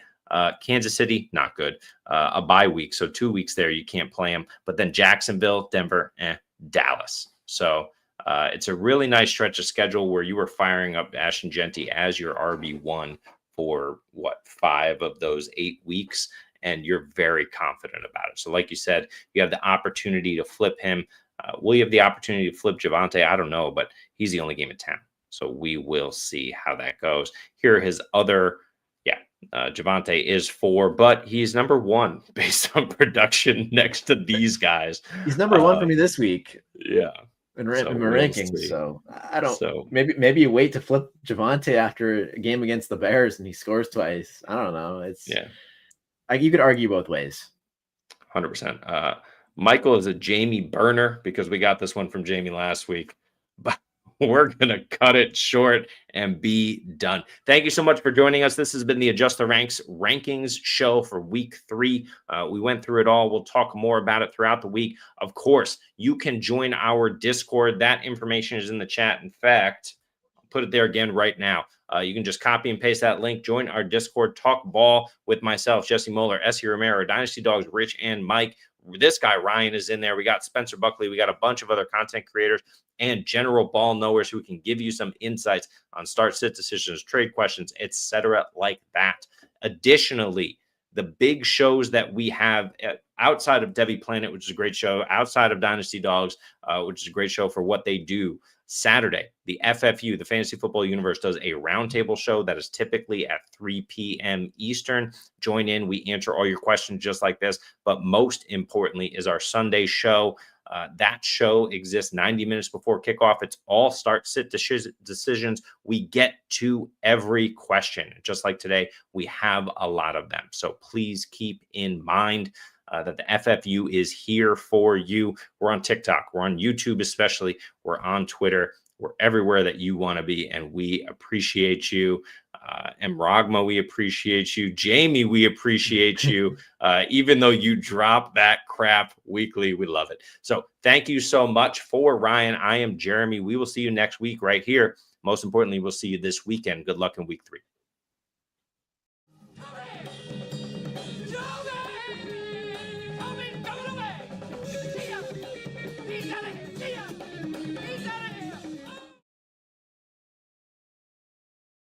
Kansas City, not good. A bye week, so 2 weeks there, you can't play them. But then Jacksonville, Denver, Dallas. So It's a really nice stretch of schedule where you were firing up Ash and Jeanty as your RB1 for 5 of those 8 weeks, and you're very confident about it. So like you said, you have the opportunity to flip him. Will you have the opportunity to flip Javonte? I don't know, but he's the only game in town. So we will see how that goes. Here are his other, Javonte is 4, but he's number 1 based on production next to these guys. He's number 1 for me this week. Yeah. In my rankings. See. So I don't maybe you wait to flip Javonte after a game against the Bears and he scores twice. I don't know. It's you could argue both ways. 100%. Michael is a Jamie burner because we got this one from Jamie last week, but we're going to cut it short and be done. Thank you so much for joining us. This has been the Adjust the Ranks rankings show for week 3. We went through it all. We'll talk more about it throughout the week. Of course, you can join our Discord. That information is in the chat. In fact, I'll put it there again right now. You can just copy and paste that link. Join our Discord. Talk ball with myself, Jesse Moeller, S.E. Romero, Dynasty Dogs, Rich, and Mike. This guy, Ryan, is in there. We got Spencer Buckley. We got a bunch of other content creators and general ball knowers who can give you some insights on start, sit decisions, trade questions, etc. like that. Additionally, the big shows that we have outside of Devi Planet, which is a great show, outside of Dynasty Dogs, which is a great show for what they do. Saturday, the FFU, the Fantasy Football Universe, does a roundtable show that is typically at 3 p.m. Eastern. Join in. We answer all your questions just like this. But most importantly is our Sunday show. That show exists 90 minutes before kickoff. It's all start, sit decisions. We get to every question. Just like today, we have a lot of them. So please keep in mind that the FFU is here for you. We're on TikTok. We're on YouTube especially. We're on Twitter. We're everywhere that you want to be, and we appreciate you. Ragma, we appreciate you. Jamie, we appreciate you. Even though you drop that crap weekly, we love it. So thank you so much. For Ryan, I am Jeremy. We will see you next week right here. Most importantly, we'll see you this weekend. Good luck in week 3.